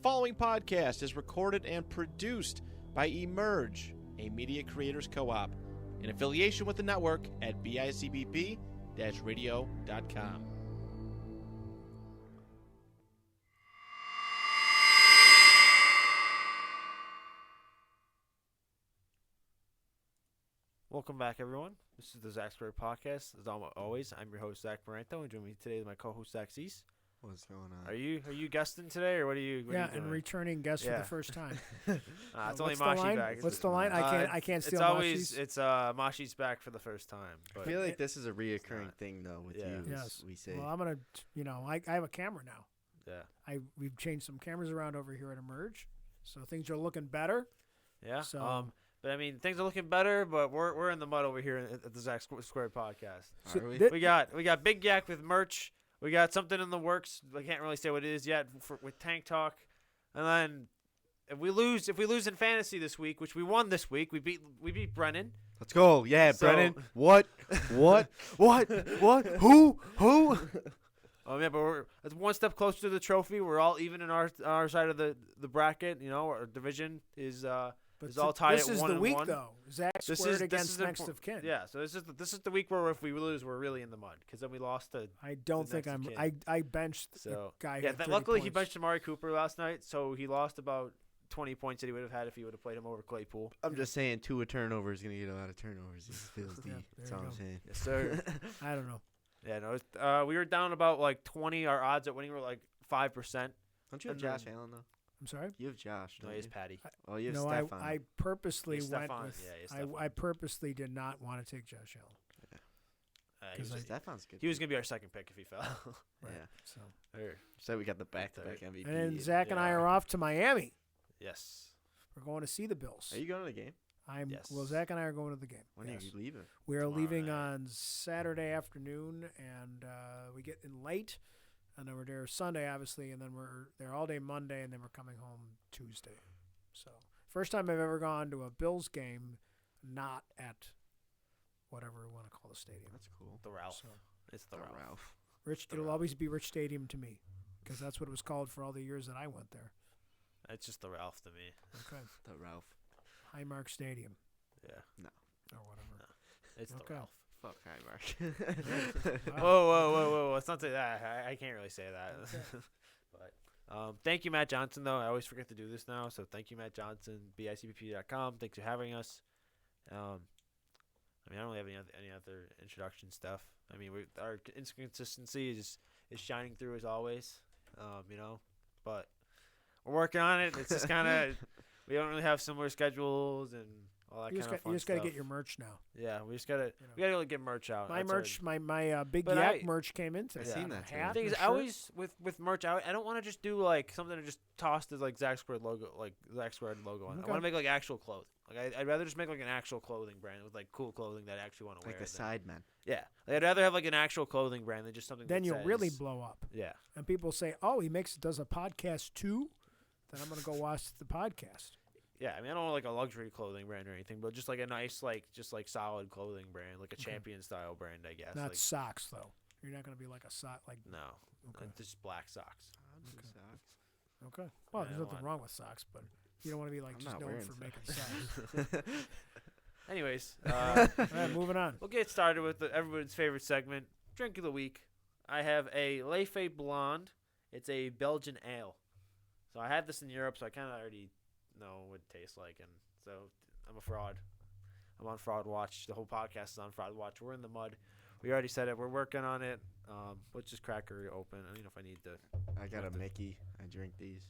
following podcast is recorded and produced by Emerge, a media creators co-op, in affiliation with the network at bicbp-radio.com. Welcome back, everyone. This is the Zack² podcast. As always, I'm your host, Zach Baranto, and joining me today is my co-host, Zach Cease. What's going on? Are you guesting today, or what are you? What are you doing? And returning guest for the first time. It's only Mashi back. What's the line? I can't steal Mashi's. Mashi's. Mashi's back for the first time. But I feel like this is a reoccurring thing, though, with you. Yes. We say. Well, I'm gonna. I have a camera now. Yeah. We've changed some cameras around over here at Emerge, so things are looking better. Yeah. So. But I mean, things are looking better, but we're in the mud over here at the Zack² podcast. So we got Big Yak with merch. We got something in the works. I can't really say what it is yet with Tank Talk. And then if we lose in fantasy this week, which we won this week, we beat Brennan. Let's go. Yeah, So- Brennan. What? Who? Oh yeah, but that's one step closer to the trophy. We're all even in our side of the bracket. Our division is all tied this at is 1 the and week 1. though. Zach This squared is against next of kin. Yeah, so this is the week where if we lose, we're really in the mud because then we lost to. I don't think next I'm. of kin. I benched So a guy. who yeah, had 30 luckily he points. benched Amari Cooper last night, so he lost about 20 points that he would have had if he would have played him over Claypool. I'm just saying, Tua turnovers going to get a lot of turnovers. He feels Yeah, deep. That's there all you I'm go. saying. Yes, sir. I don't know. Yeah, no, we were down about like 20. Our odds at winning were like 5%. Don't you have And Josh then- Allen, though? I'm sorry. You have Josh. No, don't he's you? Patty. Oh, you have No, Stephon. I purposely He's went Stephon. with. Yeah, he's I Stephon. purposely did not want to take Josh Allen. Stephon's good. He was gonna be our second pick if he fell. Right. Yeah. So. So we got the back-to-back MVP. And then Zach and I Yeah. are off to Miami. Yes. We're going to see the Bills. Are you going to the game? Yes. Well, Zach and I are going to the game. When Yes. are you leaving? We are Tomorrow leaving night. on Saturday afternoon, and we get in late, and then we're there Sunday, obviously, and then we're there all day Monday, and then we're coming home Tuesday. So first time I've ever gone to a Bills game, not at whatever we want to call the stadium. That's cool. The Ralph. So It's the Ralph. Rich, The it'll Ralph. always be Rich Stadium to me, because that's what it was called for all the years that I went there. It's just the Ralph to me. Okay, The Ralph. Highmark Stadium Yeah. or whatever. It's Okay. the Ralph. Fuck, hi, Mark. Whoa. Let's not say that. I can't really say that. Okay. But thank you, Matt Johnson, though. I always forget to do this now. So thank you, Matt Johnson, bicbp.com. Thanks for having us. I don't really have any other introduction stuff. I mean, our inconsistency is shining through as always, but we're working on it. It's just kind of we don't really have similar schedules and all that You kind of fun just got to stuff. get your merch now. Yeah, we just gotta we gotta get merch out. My That's our- merch, my Big But Yak I- merch came in today. I seen that, too. Hat The thing is, and I shirt. always with merch, I don't want to just do like something to just toss as like Zack² logo, like Zack² logo on. I Okay. want to make like actual clothing. Like I'd rather just make like an actual clothing brand with like cool clothing that I actually want to wear. Like the than- Sidemen. Yeah, like, I'd rather have like an actual clothing brand than just something. Then that you'll really says- blow up. Yeah. And people say, "Oh, he does a podcast too." Then I'm gonna go watch the podcast. Yeah, I mean, I don't want like a luxury clothing brand or anything, but just like a nice, like just like solid clothing brand, like a champion style brand, I guess. Not like, socks though. You're not gonna be like a sock like. no, Okay. just black socks. Okay. Well, Yeah, there's I nothing want- wrong with socks, but you don't want to be like I'm just not known wearing for making socks. socks. Anyways, All right, moving on. we'll get started with everyone's favorite segment, Drink of the Week. I have a Leffe Blonde. It's a Belgian ale. So I had this in Europe, so I kind of already know what it tastes like. And so I'm a fraud. I'm on Fraud Watch. The whole podcast is on Fraud Watch. We're in the mud. We already said it. We're working on it. Let's just crack her open. I don't know if I need to. I got a Mickey. I drink these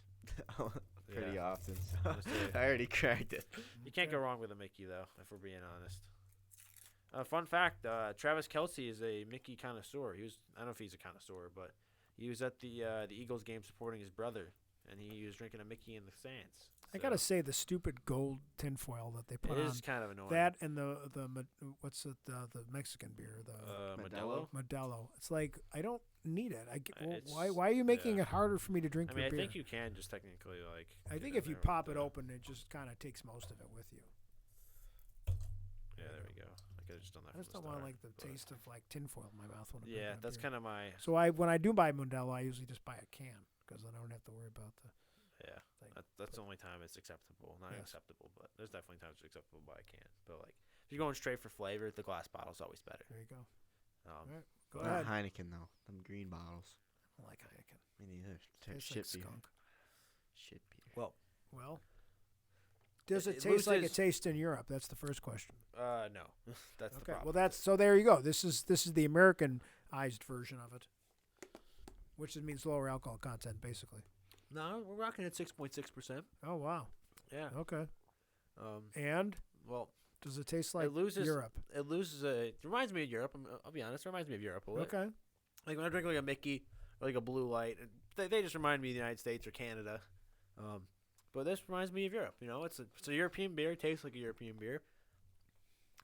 pretty Yeah. often. I'm So gonna say- I already cracked it. You can't go wrong with a Mickey, though, if we're being honest. Fun fact, Travis Kelce is a Mickey connoisseur. I don't know if he's a connoisseur, but he was at the Eagles game supporting his brother, and he was drinking a Mickey in the stands. I gotta say the stupid gold tinfoil that they put It on is kind of annoying. that and the what's it the Mexican beer the Modelo? Modelo. It's like I don't need it. It's- Why are you making yeah. it harder for me to drink I your mean, I beer? think you can just technically, like... I get think in if you there with pop it the- open, it just kind of takes most of it with you. Yeah, there we go. I could have just done that I just from don't the want start, like the but- taste of like tinfoil in my mouth when I'm Yeah, drinking a that's beer. kind of my... So when I do buy Modelo, I usually just buy a can because I don't have to worry about the. Yeah. thing. That's the only time it's acceptable. Not Yes. acceptable, but there's definitely times it's acceptable, but I can't. But like, if you're going straight for flavor, the glass bottle's always better. There you go. All Um, right, go Not ahead. Heineken though. Them green bottles. I like Heineken. Me neither. Tastes Shit like beer. skunk. Shit beer. Well, does it It taste like it loses- tastes in Europe? That's the first question. no, that's the Okay. problem. Well, that's so. There you go. This is the Americanized version of it, which means lower alcohol content, basically. No, we're rocking at 6.6%. Oh wow. Yeah. Okay. Um. And Well, does it taste like it loses. Europe? It loses. It reminds me of Europe. I'll be honest. It reminds me of Europe a little. Okay. Like when I drink like a Mickey or like a Blue Light, they just remind me of the United States or Canada. But this reminds me of Europe. You know, it's a European beer. It tastes like a European beer.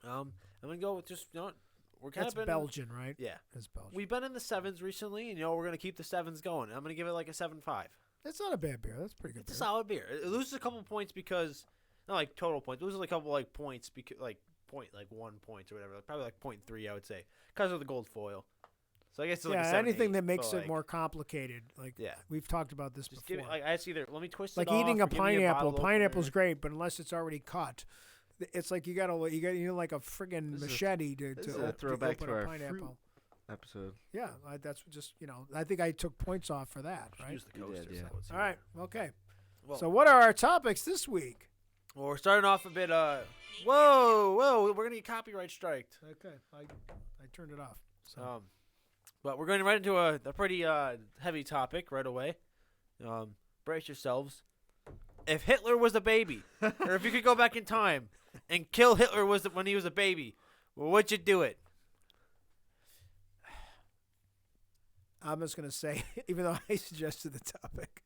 I'm gonna go with just we're kind That's of Belgian, right? Yeah, It's Belgian. we've been in the sevens recently, and we're gonna keep the sevens going. I'm gonna give it like a 7.5. That's not a bad beer. That's pretty good. It's a beer. solid beer. It loses a couple points because not like total points. It loses like a couple like points because like 1 point or whatever. Probably like 0.3, I would say, because of the gold foil. So I guess it's like a Yeah, 7, anything 8, that makes but, it like, more complicated. Like Yeah. we've talked about this Just before. give it like it's either let me twist like it off, eating or a give me pineapple. bottle Pineapple's opener. great, but unless it's already cut, it's like you need like a friggin' This is a- machete to this is a open throwback to a our pineapple. fruit episode. Yeah, that's just I think I took points off for that, Just right? Use the You did, coaster. yeah. So let's see All right, okay. Well, So what are our topics this week? well, we're starting off a bit. Whoa! We're gonna get copyright striked. Okay, I turned it off. So But we're going right into a pretty heavy topic right away. Brace yourselves. If Hitler was a baby, or if you could go back in time and kill Hitler when he was a baby, would you do it? I'm just gonna say, even though I suggested the topic,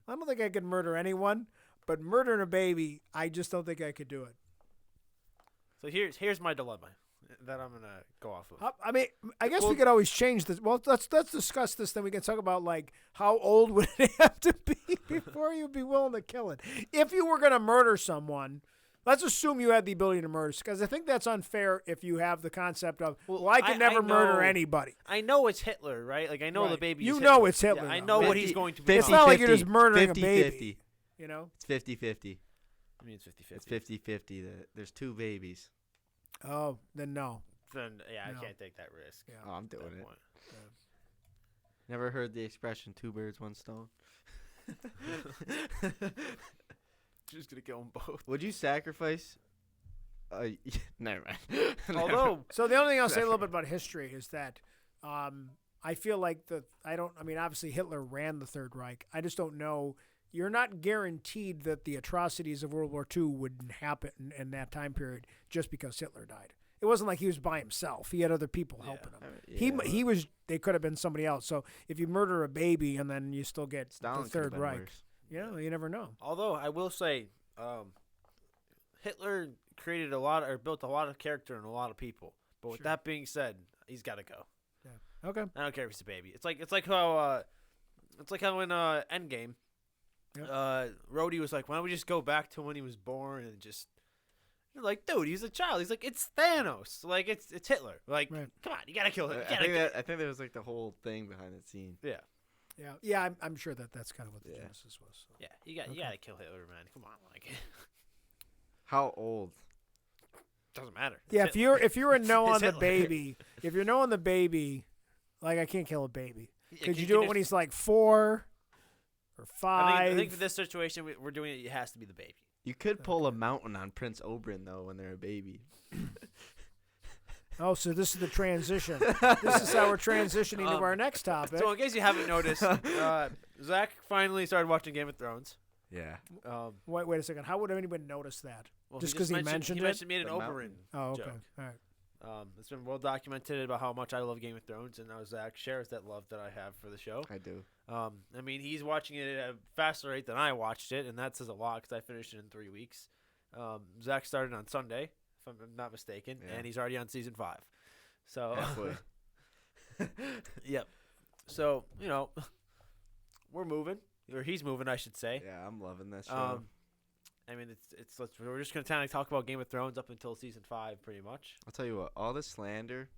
I don't think I could murder anyone, but murdering a baby, I just don't think I could do it. So here's my dilemma that I'm gonna go off of. I mean, I guess we Well- could always change this. Well, let's discuss this. Then we can talk about like how old would it have to be before you'd be willing to kill it. If you were gonna murder someone, let's assume you had the ability to murder, because I think that's unfair if you have the concept of Well, I can never murder know- anybody. I know it's Hitler, right? Like I know the Right. baby. You is know Hitler. it's Hitler, Yeah, I though. know what 50 he's going to be. 50, It's not like you're just murdering a 50, baby. 50. You know? It's 50-50. I mean, it's 50-50. It's 50-50. There's 2 babies. Oh, then no. Then, yeah, No. I can't take that risk. Yeah. Oh, I'm at doing that it. point. Never heard the expression 2 birds, 1 stone? Just gonna kill them both. Would you sacrifice? Never mind. Although, So the only thing I'll say a little bit about history is that I feel like obviously Hitler ran the Third Reich. I just don't know. You're not guaranteed that the atrocities of World War II wouldn't happen in that time period just because Hitler died. It wasn't like he was by himself. He had other people helping him. He was. They could have been somebody else. So if you murder a baby and then you still get Stalin the could have Third been Reich, worse. you never know. although I will say, Hitler created built a lot of character in a lot of people. But with Sure. that being said, he's got to go. Okay. I don't care if he's a baby. It's like how in Endgame, Yep. Rhodey was like, why don't we just go back to when he was born and just. You're like, dude, he's a child. He's like, it's Thanos. Like, it's Hitler. Like, Right. come on, you gotta kill him. You I gotta think kill- that I think that was like the whole thing behind the scene. Yeah, Yeah. I'm sure that's kind of what the Yeah. genesis was. So. yeah, you Okay. gotta kill Hitler, man. Come on, like, How old? doesn't matter. It's Yeah, Hitler. if you're a no It's on the Hitler. baby, if you're no on the baby, like I can't kill a baby. Yeah, Could can you do it just- when he's like 4 or 5? I think for this situation, we're doing it. It has to be the baby. You could pull a mountain on Prince Oberyn though when they're a baby. Oh, so this is the transition. This is how we're transitioning to our next topic. So in case you haven't noticed, Zach finally started watching Game of Thrones. Yeah. Wait a second. How would anyone notice that? Well, Just just 'cause he mentioned he it? mentioned me at an The Oberyn. mountain. Oh, okay. Joke. All right. It's been well documented about how much I love Game of Thrones, and now Zach shares that love that I have for the show. I do. I mean, he's watching it at a faster rate than I watched it, and that says a lot because I finished it in 3 weeks. Zach started on Sunday, if I'm not mistaken, Yeah. and he's already on season 5. So, Halfway. yep. So we're moving, or he's moving, I should say. Yeah, I'm loving this show. I mean, we're just gonna kind of talk about Game of Thrones up until season 5, pretty much. I'll tell you what, all the slander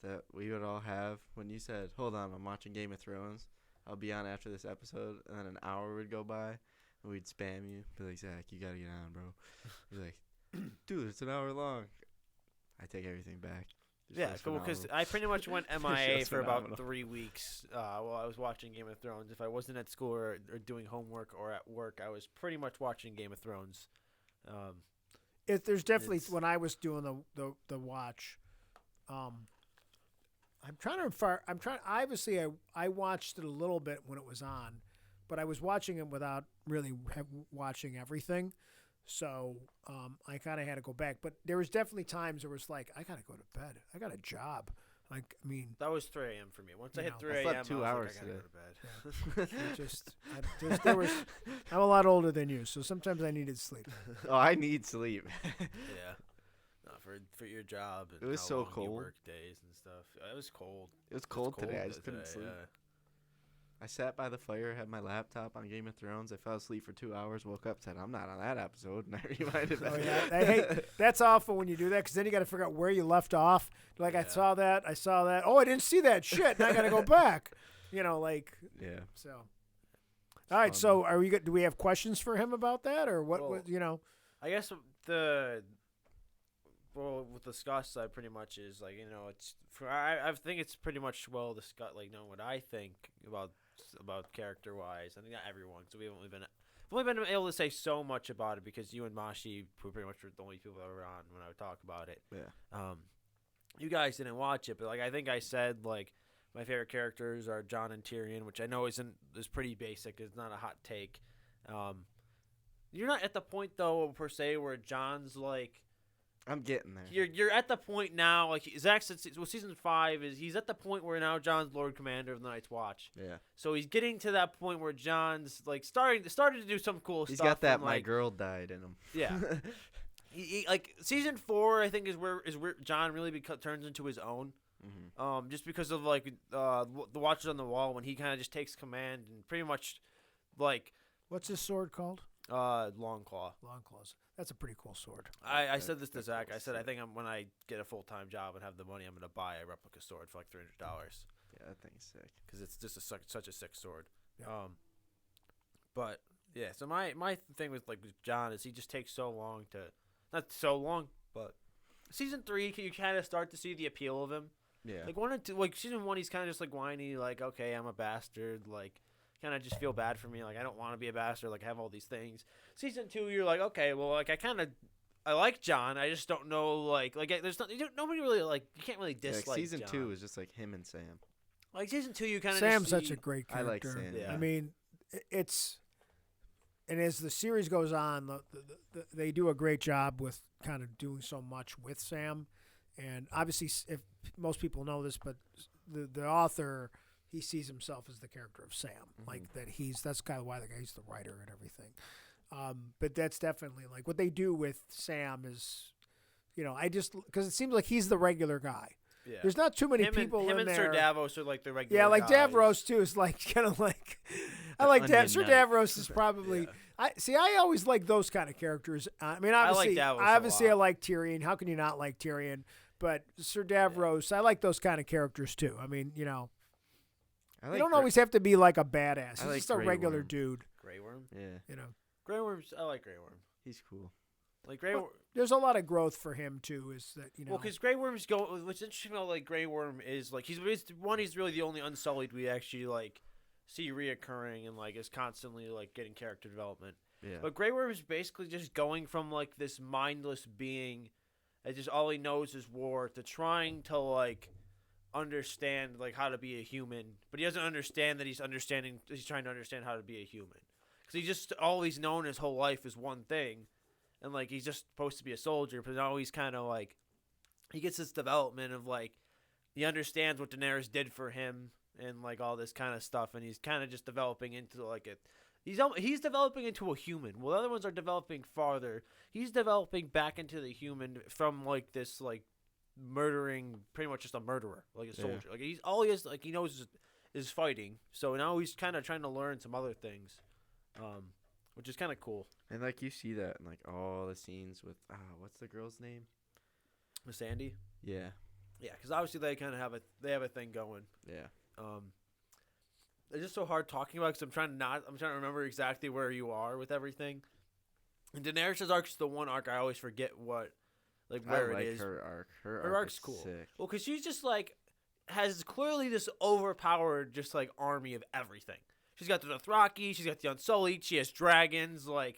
that we would all have when you said, "Hold on, I'm watching Game of Thrones," I'll be on after this episode, and then an hour would go by, and we'd spam you. Be like, Zach, you got to get on, bro. Be like, dude, it's an hour long. I take everything back. This Yeah, show's cool. Because phenomenal. I pretty much went This MIA show's for about phenomenal. 3 weeks while I was watching Game of Thrones. If I wasn't at school or doing homework or at work, I was pretty much watching Game of Thrones. There's definitely It's- when I was doing the watch. I'm trying to. Obviously, I watched it a little bit when it was on, but I was watching it without really watching everything. So I kind of had to go back. But there was definitely times where it was like, I got to go to bed. I got a job. Like, I mean, That was 3 a.m. for me. Once I You hit know. 3 I a.m., slept 2 I was hours like, I gotta today. go to bed. it just there was. I'm a lot older than you, so sometimes I needed sleep. Oh, I need sleep. Yeah. No, for your job and It was how so long you cold. work days and stuff. It was cold. It was It was cold today. I though just couldn't today, sleep. yeah. I sat by the fire, had my laptop on Game of Thrones. I fell asleep for 2 hours, woke up, said, I'm not on that episode, and I reminded Oh that. yeah, I hate that's awful when you do that because then you got to figure out where you left off. Like I Yeah. saw that. Oh, I didn't see that shit. Now I got to go back. Like Yeah. so. All right, fun. so are we? Do we have questions for him about that, or what? Well, I guess with the Scott side pretty much is like, it's I think it's pretty much well discussed, like, what I think about character wise. I think not everyone, so we've only been able to say so much about it because you and Mashi were pretty much the only people that were on when I would talk about it. Yeah. You guys didn't watch it, but like I think I said, like, my favorite characters are Jon and Tyrion, which I know is pretty basic. It's not a hot take. You're not at the point though per se where Jon's like. I'm getting there. You're at the point now, like Zach said, season 5 he's at the point where now Jon's Lord Commander of the Night's Watch. Yeah. So he's getting to that point where Jon's like starting to do some cool He's stuff. got that and, my like, girl died in him. Yeah. he like season 4, I think is where Jon really turns into his own. Mm-hmm. Just because of like the Watchers on the Wall when he kind of just takes command and pretty much like what's his sword called? Longclaw. Longclaws. That's a pretty cool sword. I said this to That's Zach. cool I said I shit. think when I get a full-time job and have the money, I'm gonna buy a replica sword for like $300 Yeah, that thing's sick. because it's just such a sick sword. Yeah. But yeah. So my thing with Jon is he just takes so long to, not so long, but season 3 you kind of start to see the appeal of him. Yeah. Like 1 and 2, like season 1 he's kind of just like whiny, like okay I'm a bastard, like kind of just feel bad for me, like I don't want to be a bastard, like I have all these things. Season 2 you're like okay well like I like Jon, I just don't know like there's nobody really like you can't really Yeah, like dislike season Jon. 2 is just like him and Sam. Like season 2 you kind of Sam's such a great I like character. Sam. Yeah. I mean, it's and as the series goes on, they do a great job with kind of doing so much with Sam. And obviously, if most people know this, but the author, he sees himself as the character of Sam, like that. That's kind of why he's the writer and everything. But that's definitely like what they do with Sam is, because it seems like he's the regular guy. Yeah. There's not too many him people and, him in and there. Sir Davos are like the regular Yeah, like guys. Davros too is like kind of like I The like Onion Sir Knight. Davros is probably Yeah. I always like those kind of characters. I mean, like obviously, Davos a I lot. like Tyrion. How can you not like Tyrion? But Sir Davros, I like those kind of characters too. I mean, I you like don't Gra- always have to be like a badass. He's I like just a Grey regular Worm. dude. Grey Worm. Yeah, Grey Worm's I like Grey Worm. he's cool. Like Grey Well, Worm. There's a lot of growth for him too. Is that Well, because Grey Worm's what's interesting about like Grey Worm is like he's really the only Unsullied we actually like see reoccurring and like is constantly like getting character development. Yeah. But Grey Worm is basically just going from like this mindless being that just all he knows is war to trying to like understand like how to be a human, but he doesn't understand that he's trying to understand how to be a human because he's just all he's known his whole life is one thing, and like he's just supposed to be a soldier, but now he's kind of like he gets this development of like he understands what Daenerys did for him and like all this kind of stuff, and he's kind of just developing into like a he's developing into a human. Well, the other ones are developing farther. He's developing back into the human from like this like murdering, pretty much just a murderer, like a soldier. Like he's all he is, like he knows is fighting. So now he's kind of trying to learn some other things, which is kind of cool. And like you see that in like all the scenes with what's the girl's name? With Sandy, Yeah. yeah, because obviously they kind of have a thing going. Yeah. it's just so hard talking about because I'm trying to remember exactly where you are with everything. And Daenerys' arc is the one arc I always forget where I it is. her arc. Her arc's is cool. Sick. Well, because she's just has clearly this overpowered just army of everything. She's got the Dothraki, she's got the Unsullied, she has dragons. The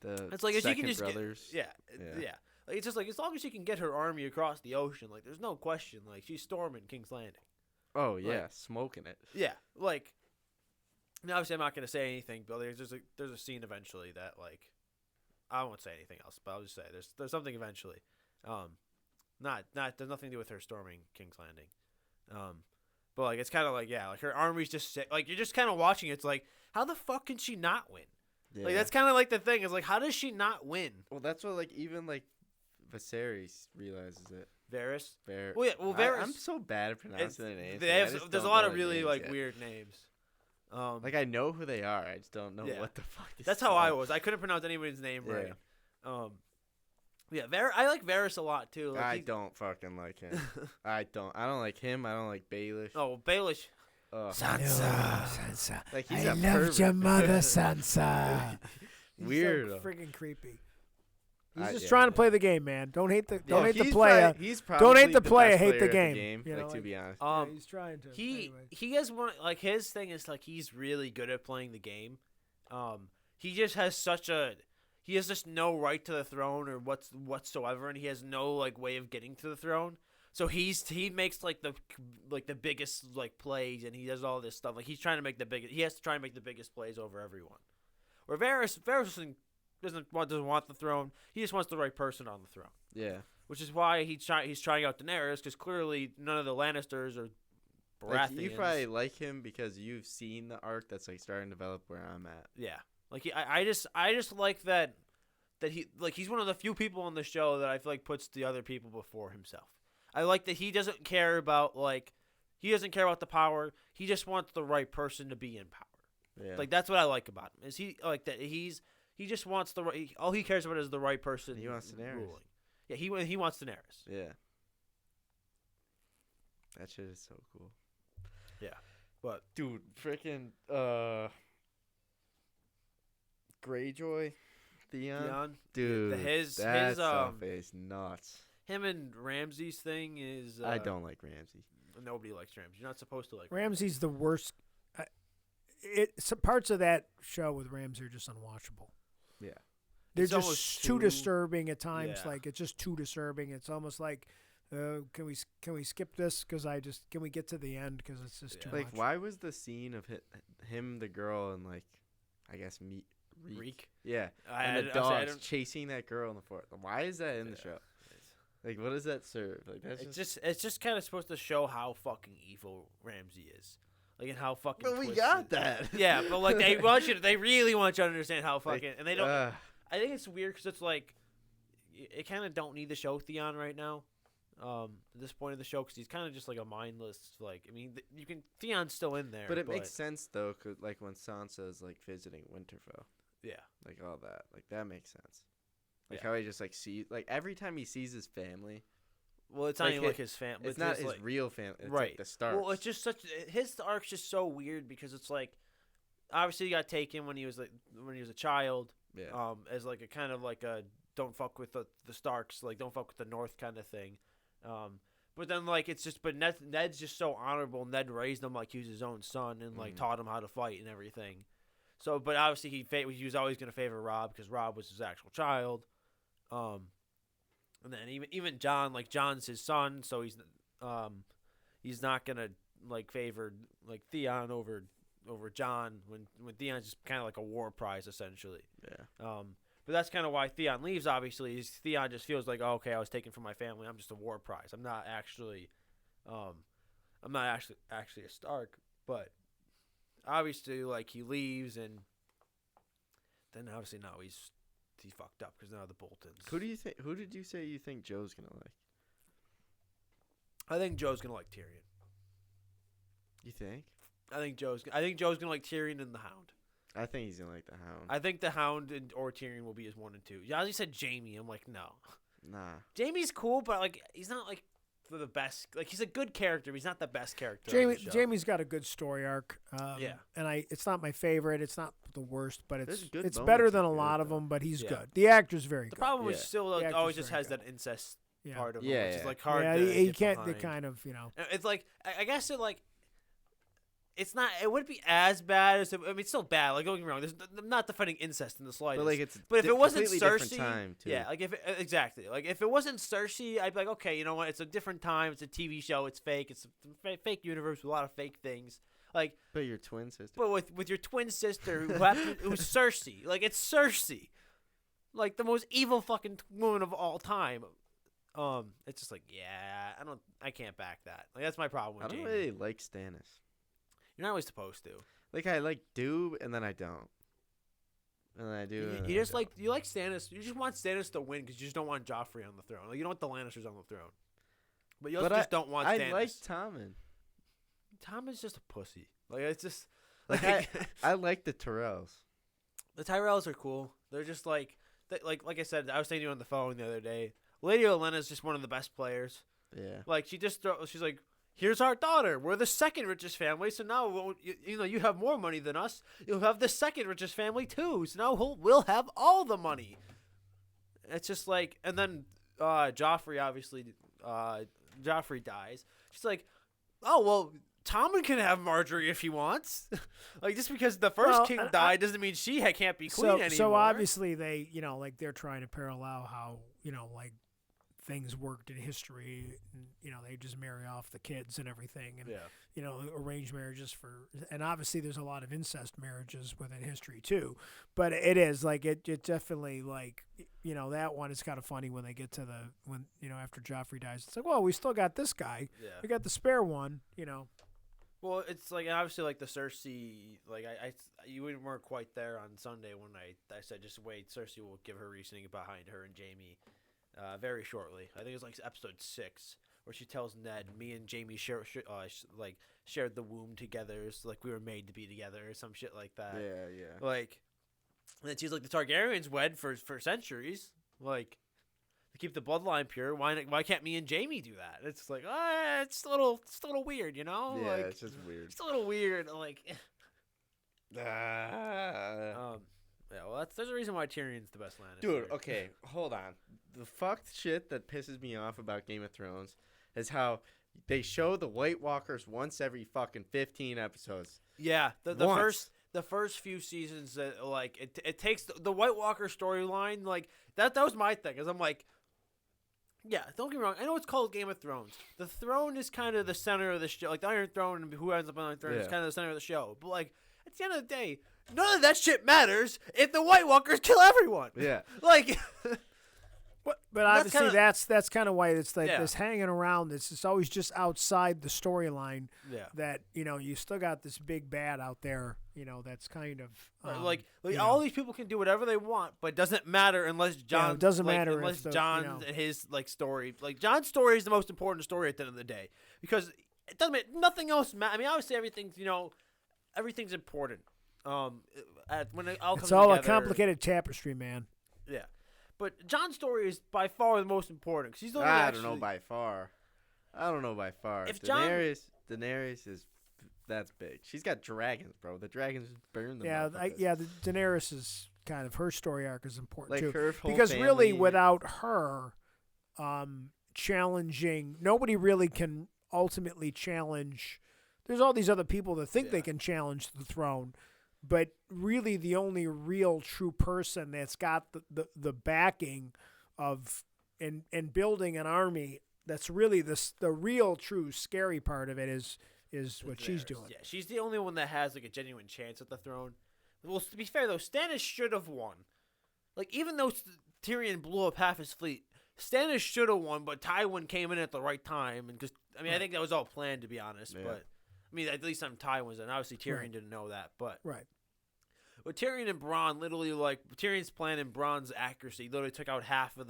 It's if she can just brothers. yeah. It's just as long as she can get her army across the ocean, there's no question. She's storming King's Landing. Oh yeah, smoking it. Yeah, now obviously I'm not gonna say anything, but there's a scene eventually that I won't say anything else, but I'll just say there's something eventually. There's nothing to do with her storming King's Landing. But it's kind of her army's just sick. You're just kind of watching. It's how the fuck can she not win? Yeah. That's kind of the thing is how does she not win? Well, that's what even Viserys realizes it. Varys. Well, yeah. Well, Varys. I'm so bad at pronouncing their names. There's a lot of really weird names. I know who they are. I just don't know Yeah. what the fuck. That's how I was. I couldn't pronounce anybody's name right. I like Varys a lot too. I don't fucking like him. I don't like him. I don't like Baelish. Oh, Baelish. Sansa. He's I a loved pervert. your mother, Sansa. He's Weird. so freaking creepy. He's just yeah. trying to play the game, man. Don't hate the He's player. He's Don't probably hate the player, best hate the player at game, you know, to be honest. Yeah, he's trying to. He anyway. has one his thing is he's really good at playing the game. He just has he has just no right to the throne or whatsoever, and he has no way of getting to the throne. So he makes the biggest plays, and he does all this stuff. He's trying to make he has to try and make the biggest plays over everyone. Where Varys doesn't want the throne. He just wants the right person on the throne. Yeah. Which is why he's trying out Daenerys, because clearly none of the Lannisters or Baratheons. You probably like him because you've seen the arc that's starting to develop where I'm at. Yeah, I just like that he's one of the few people on the show that I feel puts the other people before himself. I like that he doesn't care about the power. He just wants the right person to be in power. Yeah. That's what I like about him. Is he that he just wants the right. All he cares about is the right person. He wants Daenerys. Ruling. Yeah, he wants Daenerys. Yeah. That shit is so cool. Yeah, but dude, freaking Greyjoy, Theon, dude, his stuff is nuts. Him and Ramsay's thing is. I don't like Ramsay. Nobody likes Ramsay. You're not supposed to like Ramsay's the worst. Parts of that show with Ramsay are just unwatchable. Yeah, they're It's just almost too too- disturbing at times. Yeah. It's just too disturbing. It's almost can we skip this? Because can we get to the end? Because it's just too much. why was the scene of him, the girl, and I guess Reek? Yeah, and the dogs chasing that girl in the forest. Why is that in the show? What does that serve? It's just kind of supposed to show how fucking evil Ramsay is. And how fucking. But we twisted. got that. Yeah, but they really want you to understand how fucking, and they don't. I think it's weird because it's it kind of don't need to show Theon right now. At this point of the show, because he's kind of just a mindless. Theon's still in there, but it makes sense though, cause when Sansa's visiting Winterfell. Yeah, all that, that makes sense. How he just sees every time he sees his family. Well, it's not even his family. It's not his real family. It's right. The Starks. Well, it's just his arc's just so weird because it's obviously he got taken when he was a child. Yeah. As a kind of a don't fuck with the Starks, don't fuck with the North kind of thing. But then but Ned's just so honorable. Ned raised him like he was his own son and taught him how to fight and everything. So, but obviously he was always going to favor Robb because Robb was his actual child. And then even Jon, Jon's his son, so he's not gonna favor Theon over Jon when Theon's just kind of a war prize essentially. Yeah. But that's kind of why Theon leaves. Obviously, is Theon just feels like, oh, okay, I was taken from my family. I'm just a war prize. I'm not actually a Stark. But obviously, he leaves, and then obviously now he's fucked up because now the Boltons. Who did you say you think Joe's gonna like? I think Joe's gonna like Tyrion. You think? I think Joe's gonna like Tyrion and the Hound. I think he's gonna like the Hound. I think the Hound or Tyrion will be his 1 and 2. Yazzie said Jamie. I'm no. Nah. Jamie's cool, but he's not the best. Like he's a good character, but he's not the best character. on the show. Jamie's got a good story arc. Yeah. And it's not my favorite. It's not the worst, but There's it's good it's moments better of than a good, lot of though. them. But he's Yeah. good. The actor's very The good. problem is Yeah. still The like, always actor's just very has good. that incest Yeah. part of him, Yeah, which is yeah. like hard. Yeah, to you get can't. They behind. kind of, you know. It's like I guess it like. It's not. It wouldn't be as bad as. I mean, it's still bad. Like don't get me wrong. I'm not defending incest in the slightest. But like it's But if it wasn't completely different Cersei, time too. yeah, like if exactly, like if it wasn't Cersei, I'd be like, okay, you know what? It's a different time. It's a TV show. It's fake. It's a fake universe with a lot of fake things. Like, But your twin sister. but with your twin sister who's Cersei, like it's Cersei, like the most evil fucking woman of all time. It's just like, yeah, I can't back that. Like that's my problem with I don't Jaime. really like Stannis. You're not always supposed to. Like I like do and then I don't. And then I do. and then You I just don't. you like Stannis. You just want Stannis to win because you just don't want Joffrey on the throne. Like you don't want the Lannisters on the throne. But you also But just don't want Stannis. I like Tommen. Tom is just a pussy. Like it's just Like I like the Tyrells. the Tyrells are cool. They're just like like I said. I was saying to you on the phone the other day. Lady Olenna is just one of the best players. Yeah. Like she's like, here's our daughter. We're the second richest family. So now you have more money than us. You'll have the second richest family too. So now we'll have all the money. It's just like, and then Joffrey obviously Joffrey dies. She's like, oh well. Tommen can have Marjorie if he wants. Like just because the first king died doesn't mean she can't be queen anymore. So obviously they, you know, like they're trying to parallel how, you know, like things worked in history. And, you know, they just marry off the kids and everything, and yeah. you know, arranged marriages and obviously there's a lot of incest marriages within history too. But it is like it definitely like, you know, that one is kind of funny when they get to when you know after Joffrey dies. It's like, well, we still got this guy. Yeah. We got the spare one. You know. Well, it's like obviously like the Cersei, like you weren't quite there on Sunday when I said just wait, Cersei will give her reasoning behind her and Jaime, very shortly. I think it was like episode 6 where she tells Ned, me and Jaime shared the womb together, so like we were made to be together or some shit like that. Yeah, yeah. Like, and then she's like the Targaryens wed for centuries, like. To keep the bloodline pure, why can't me and Jaime do that? It's like, it's a little weird, you know? Yeah, like, it's just weird. it's a little weird, like. Ah. Yeah, well, there's a reason why Tyrion's the best Lannister. Dude, okay, hold on. The fucked shit that pisses me off about Game of Thrones is how they show the White Walkers once every fucking 15 episodes. Yeah, the Once. first few seasons that like it takes the White Walker storyline like that was my thing, is I'm like. Yeah, don't get me wrong. I know it's called Game of Thrones. The throne is kind of the center of the show. Like, the Iron Throne and who ends up on the throne is Yeah. kind of the center of the show. But, like, at the end of the day, none of that shit matters if the White Walkers kill everyone. Yeah. Like, But That's obviously kinda- that's kind of why it's like Yeah. this hanging around. It's always just outside the storyline. yeah. That, you know, you still got this big bad out there. You know, that's kind of Like you all know. these people can do whatever they want, but it doesn't matter unless John. it doesn't like, matter unless if the- you John know. and his like story. Like John's story is the most important story at the end of the day because it doesn't matter. Nothing else matters. I mean, obviously everything's important. When it all comes It's all together, a complicated tapestry, man. Yeah, but John's story is by far the most important because he's the one. I who don't know actually- by far. I don't know by far. If Jon- Daenerys is that's big. She's got dragons, bro. The dragons burn them. Yeah, the Daenerys is kind of her story arc is important Like too. her whole Because really, family- without her challenging, nobody really can ultimately challenge. There's all these other people that think they Yeah. can challenge the throne, but really the only real true person that's got the backing of and building an army, that's really the real true scary part of it is what she's Daenerys. doing. Yeah, she's the only one that has like a genuine chance at the throne. Well, to be fair though, Stannis should have won. Like even though Tyrion blew up half his fleet, Stannis should have won, but Tywin came in at the right time, and because I think that was all planned to be honest. Yeah. But I mean, at least on Tywin's, and obviously Tyrion Right. didn't know that. But Right. with Tyrion and Bronn, literally like Tyrion's plan and Bronn's accuracy, literally took out half of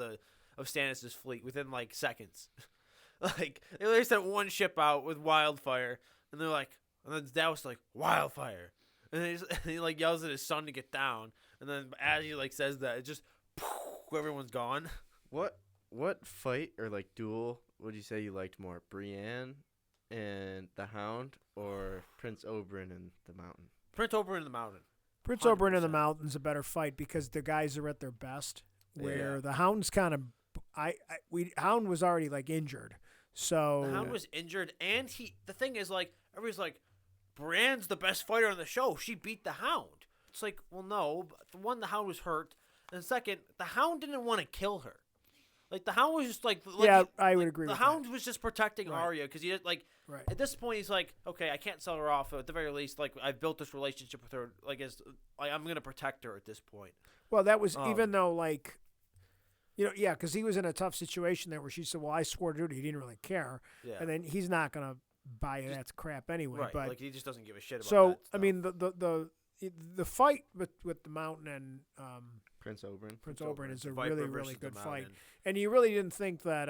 Stannis' fleet within like seconds. Like they literally sent one ship out with wildfire, and they're like, and then Davos like wildfire, and then he like yells at his son to get down, and then as he like says that, it just everyone's gone. What fight or like duel would you say you liked more, Brienne and the Hound, or Prince Oberyn and the Mountain? Prince Oberyn in the Mountain. Prince Oberyn in the 100%. Mountain's a better fight because the guys are at their best. Where Yeah. the Hound's kind of, Hound was already like injured, so The Hound was injured, and the thing is, like, everybody's like, Brienne's the best fighter on the show. She beat the Hound. It's like, well, no. For one, the Hound was hurt, and second, the Hound didn't want to kill her. Like, the Hound was just like yeah, I would agree. the with Hound was just protecting Right. Arya because he did, like, that. Right. at this point he's like, okay, I can't sell her off. At the very least, like, I've built this relationship with her. Like, I'm gonna protect her at this point. Well, that was Um, even though like, yeah, because he was in a tough situation there where she said, "Well, I swore to duty." He didn't really care, Yeah, and then he's not gonna buy that crap anyway. right. But Like, he just doesn't give a shit about so that I stuff. mean the fight with the Mountain and Prince Oberyn. Prince Oberyn is a Viper really versus the good fight, Mountain. and you really didn't think that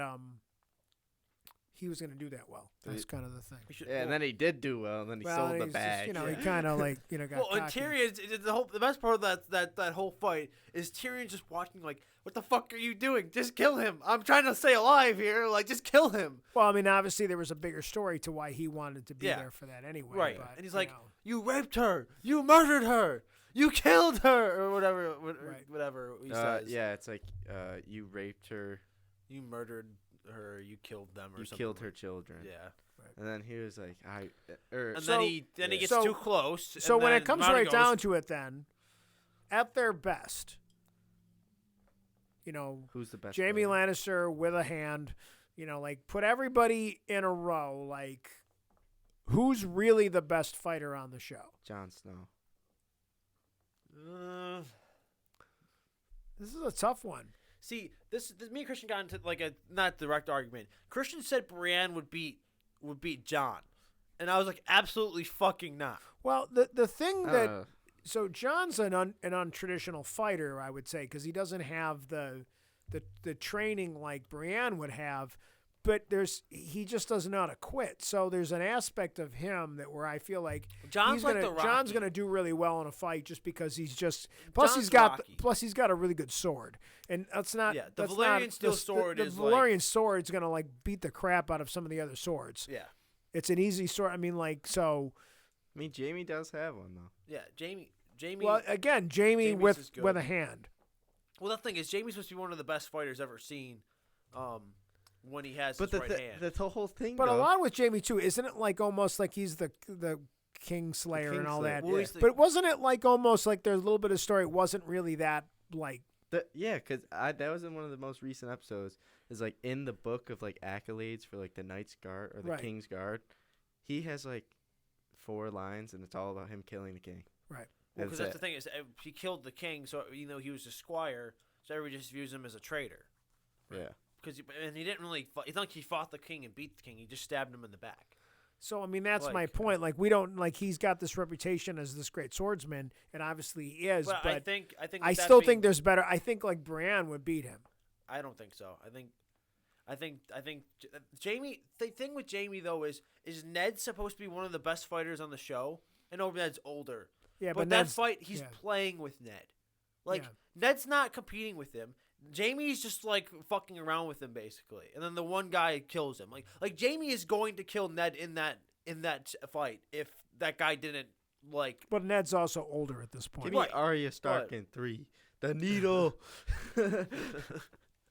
he was gonna do that well. That's kind of the thing. We should- Yeah, and then he did do well, and then he Well, sold the he's bag. Just, Yeah. he kind of like got Well, and cocky. Tyrion, the best part of that whole fight is Tyrion just watching, like, what the fuck are you doing? Just kill him. I'm trying to stay alive here. Like, just kill him. Well, I mean, obviously there was a bigger story to why he wanted to be Yeah. there for that anyway. Right. But, And he's you like, know. you raped her. You murdered her. You killed her. Or whatever. Right. Whatever he says. Yeah, it's like you raped her, You murdered her. You killed them or you something. killed her children. Yeah. And then he was like, And So- then he gets so- too close. So and when then it comes Mountain right goes, down to it, then, at their best, who's the best? Jamie player? Lannister with a hand, like put everybody in a row. Like, who's really the best fighter on the show? Jon Snow. This is a tough one. See, this me and Christian got into like a not direct argument. Christian said Brienne would beat Jon, and I was like, absolutely fucking not. Well, the thing that Uh, so John's an untraditional fighter, I would say, because he doesn't have the training like Brienne would have, but he just doesn't know how to quit. So there's an aspect of him that where I feel like John's like the John's Rocky. gonna do really well in a fight just because he's just plus John's he's got a really good sword, and that's not Yeah, the that's Valyrian not, steel the, sword the is like- Valyrian sword's gonna like beat the crap out of some of the other swords. Yeah, It's an easy sword. I mean, like so. I mean, Jamie does have one though. yeah. Jamie. Well, again, Jamie Jamie's with is good. with a hand. Well, the thing is, Jamie's supposed to be one of the best fighters ever seen. When he has But his right hand. the whole thing. But though, along with Jamie too, isn't it like almost like he's the Kingslayer and all Kingslayer, that? Well, he's the- But wasn't it like almost like there's a little bit of story? It wasn't really that like. Yeah, because that was in one of the most recent episodes. Is like in the book of like accolades for like the Knight's Guard or the Right. King's Guard. He has like 4 lines, and it's all about him killing the king. Right. Well, because That's that's the thing is, he killed the king, so even though he was a squire, so everybody just views him as a traitor. Yeah. And he didn't really. It's not like he fought the king and beat the king. He just stabbed him in the back. So I mean, that's my Like- point. Like we don't like he's got this reputation as this great swordsman, and obviously he is. But I think I with that still being- think there's better. I think like Brienne would beat him. I don't think so. I think Jamie. The thing with Jamie though is Ned supposed to be one of the best fighters on the show? I know Ned's older, Yeah, but but that Ned's- fight he's yeah. playing with Ned. Like Yeah. Ned's not competing with him. Jamie's just like fucking around with him basically, and then the one guy kills him. Like Jamie is going to kill Ned in that fight if that guy didn't like. But Ned's also older at this point. Give me Right. Arya Stark in 3. The needle.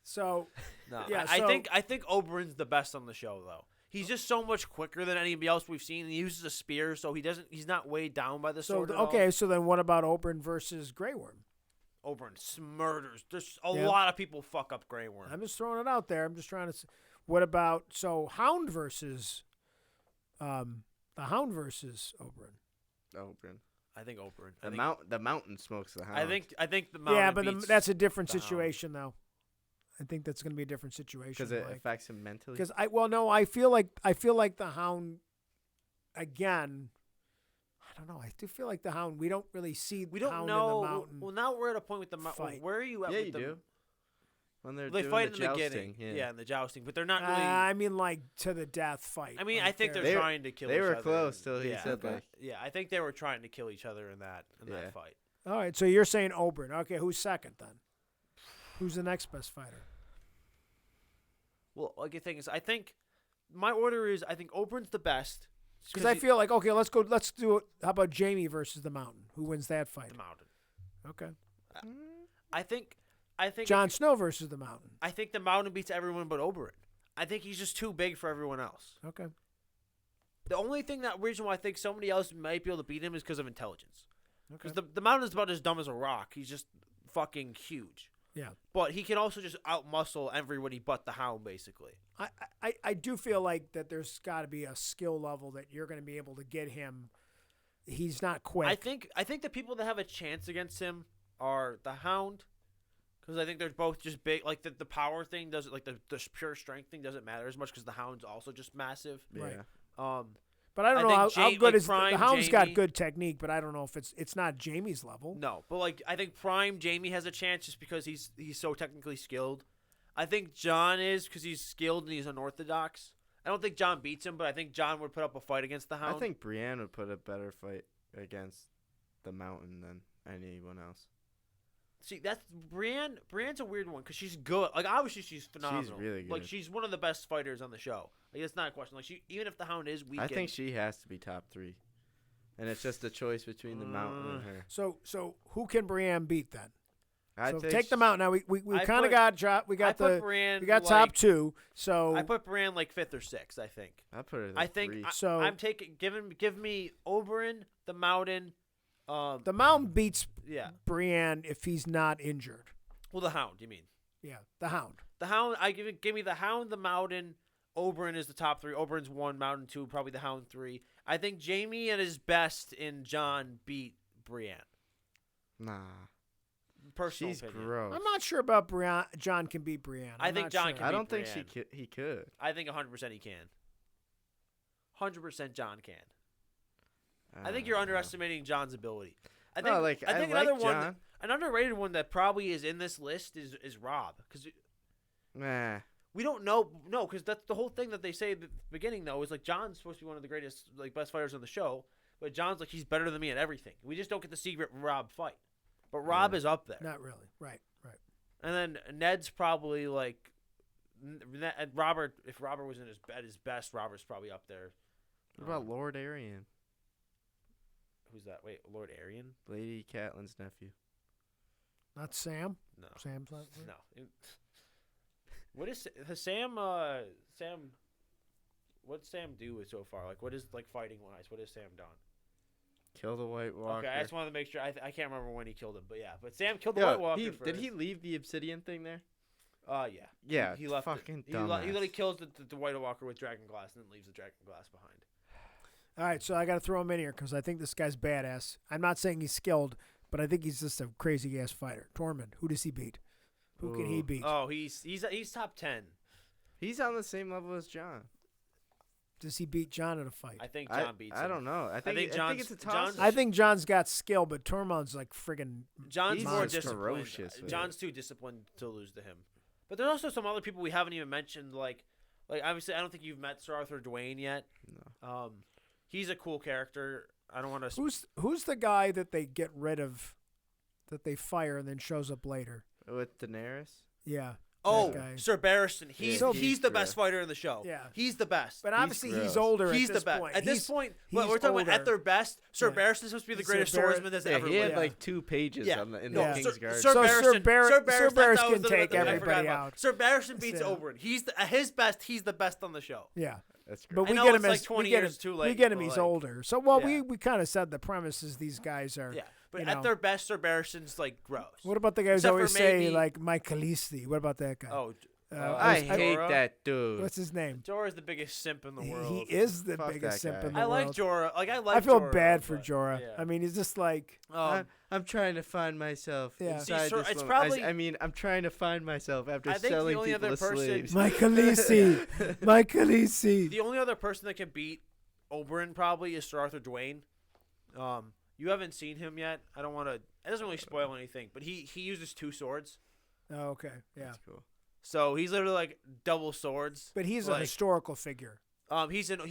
So No, Yeah, I so- think Oberyn's the best on the show though. He's just so much quicker than anybody else we've seen. He uses a spear, so he's not weighed down by the sword. at all. okay. So then what about Oberyn versus Grey Worm? Oberyn murders. There's a Yeah. lot of people fuck up Grey Worm. I'm just throwing it out there. I'm just trying to. What about Hound versus, the Hound versus Oberyn? Oberyn. I think Oberyn. The mountain smokes the hound. I think the mountain. Yeah, but beats that's a different the Hound. situation though. I think that's going to be a different situation. because it affects him mentally. Because I feel like the Hound. Again, I don't know. I do feel like the Hound. We don't really see We the don't Hound know. in the mountain. Well, now we're at a point with the mountain. fight. Where are you at? Yeah, with you them? do. When they're They doing fight the in the jousting, beginning. Yeah, in the jousting, but they're not really. I mean, like to the death fight. I mean, like I think they're They were- trying to kill. they each were other. close till he yeah. said, like- Yeah, I think they were trying to kill each other in that Yeah. fight. All right, so you're saying Oberyn. Okay, who's second then? Who's the next best fighter? Well, like the thing is, I think my order is I think Oberyn's the best Because I feel like, okay, let's do it. How about Jamie versus the Mountain? Who wins that fight? the Mountain. Okay. I think Jon Snow versus the Mountain. I think the Mountain beats everyone but Oberyn. I think he's just too big for everyone else. Okay. The only reason why I think somebody else might be able to beat him is because of intelligence. Okay. Because the Mountain is about as dumb as a rock. He's just fucking huge. Yeah. But he can also just outmuscle everybody but the Hound, basically. I do feel like that there's got to be a skill level that you're going to be able to get him. He's not quick. I think the people that have a chance against him are the Hound, because I think they're both just big. Like the power thing doesn't, like the pure strength thing doesn't matter as much because the Hound's also just massive. Right. Um, But I don't know how good like is the Hound's got Jamie. good technique, but I don't know if it's not Jamie's level. No, but like I think Prime Jamie has a chance just because he's so technically skilled. I think Jon is because he's skilled and he's unorthodox. I don't think Jon beats him, but I think Jon would put up a fight against the Hound. I think Brienne would put a better fight against the Mountain than anyone else. See, that's Brienne. Brienne's a weird one because she's good. Like obviously she's phenomenal. She's really good. Like she's one of the best fighters on the show. Like it's not a question. Like even if the Hound is weak, I think she has to be top 3, and it's just a choice between the Mountain and her. So who can Brienne beat then? I So think take them out now. We I kind of put- got drop. We got Brienne, we got like, top 2. So I put Brienne like 5th or 6th. I think. I put her. At I think 3. So- I'm taking give me Oberyn, the Mountain. the Mountain beats Yeah. Brienne if he's not injured. Well, the Hound. You mean Yeah, the Hound. the Hound? Give me the Hound, the Mountain. Oberyn is the top 3. Oberyn's 1, Mountain 2, probably the Hound 3. I think Jamie at his best in Jon beat Brienne. Nah, Personal she's opinion. gross. I'm not sure about Brienne. Jon can beat Brienne. I I'm think not Jon sure. can I beat don't think Brienne. he could. I think 100% he can. 100% Jon can. I think you're underestimating Jon's ability. I think, No, like, I think I like another one, Jon. an underrated one that probably is in this list is Rob, because Nah. we don't know. No, because that's the whole thing that they say at the beginning though is like Jon's supposed to be one of the greatest, like best fighters on the show, but Jon's like he's better than me at everything. We just don't get to see Rob fight, but Rob is up there. Not really. Right. And then Ned's probably like Robert. If Robert was at his best, Robert's probably up there. What about Lord Arian, Who's that? Wait, Lord Arian? Lady Catelyn's nephew? Not Sam. No, Sam's not. no. What is has Sam? Sam. What's Sam do so far? Like, what is like fighting wise? What has Sam done? Kill the White Walker. Okay, I just wanted to make sure. I can't remember when he killed him, but yeah. But Sam killed the Yo, White Walker. did first. he leave the obsidian thing there? Yeah. Yeah, He left. fucking He dumbass. literally kills the White Walker with dragon glass and then leaves the dragon glass behind. All right, so I got to throw him in here because I think this guy's badass. I'm not saying he's skilled, but I think he's just a crazy ass fighter. Tormund, who does he beat? Who can he Ooh. beat? Oh, he's top 10. He's on the same level as Jon. Does he beat Jon in a fight? I think Jon beats him. I don't know. I think Jon's- it's a toss. Jon's- I think Jon's got skill, but Tormund's like friggin' John's He's more just disciplined. ferocious with John's too disciplined to lose to him. But there's also some other people we haven't even mentioned. Like obviously, I don't think you've met Sir Arthur Dwayne yet. No. He's a cool character. I don't want to. Who's the guy that they get rid of, that they fire and then shows up later? With Daenerys. Yeah. Oh, that guy. Sir Barristan. He's Yeah, he's the best gross. fighter in the show. Yeah. He's the best. But obviously he's gross. older He's at this the best. point. At this point, he's we're talking about at older. their best. Sir Yeah. Barristan's supposed to be the He's Sir greatest Barris- swordsman that's Yeah, ever he had lived. like 2 pages Yeah. in the Yeah. Kingsguard. Sir So Sir Barristan, Barristan that was can the- take I forgot everybody about. out. Sir Barristan beats Yeah. Oberyn. He's at his best. He's the best on the show. Yeah. That's great. But I we know get it's him like as 20 we get years him, too we late, get him. but, He's like, older. So yeah. we kind of said the premise is these guys are. Yeah, but you at know. their best, Sir Barristan's like gross. What about the guys Except for always say maybe- like Mike Khaleesi? What about that guy? Oh, I hate Jorah? that dude. What's his name? Jorah's the biggest simp in the world. He is the Fuck biggest that simp guy. in the I world. like Jorah. Like I like. I feel Jorah, bad for but- Jorah. yeah. I mean, he's just like I'm trying to find myself Yeah. inside See, sir, this it's woman. probably- I mean, I'm trying to find myself after I think the selling only people other as person- slaves. Mike Khaleesi. Mike Khaleesi. The only other person that can beat Oberyn probably is Sir Arthur Dwayne. You haven't seen him yet. I don't want to. It doesn't really spoil anything, but he uses 2 swords, Oh, okay, yeah. That's cool. so he's literally like double swords. But he's a Like, historical figure. he's an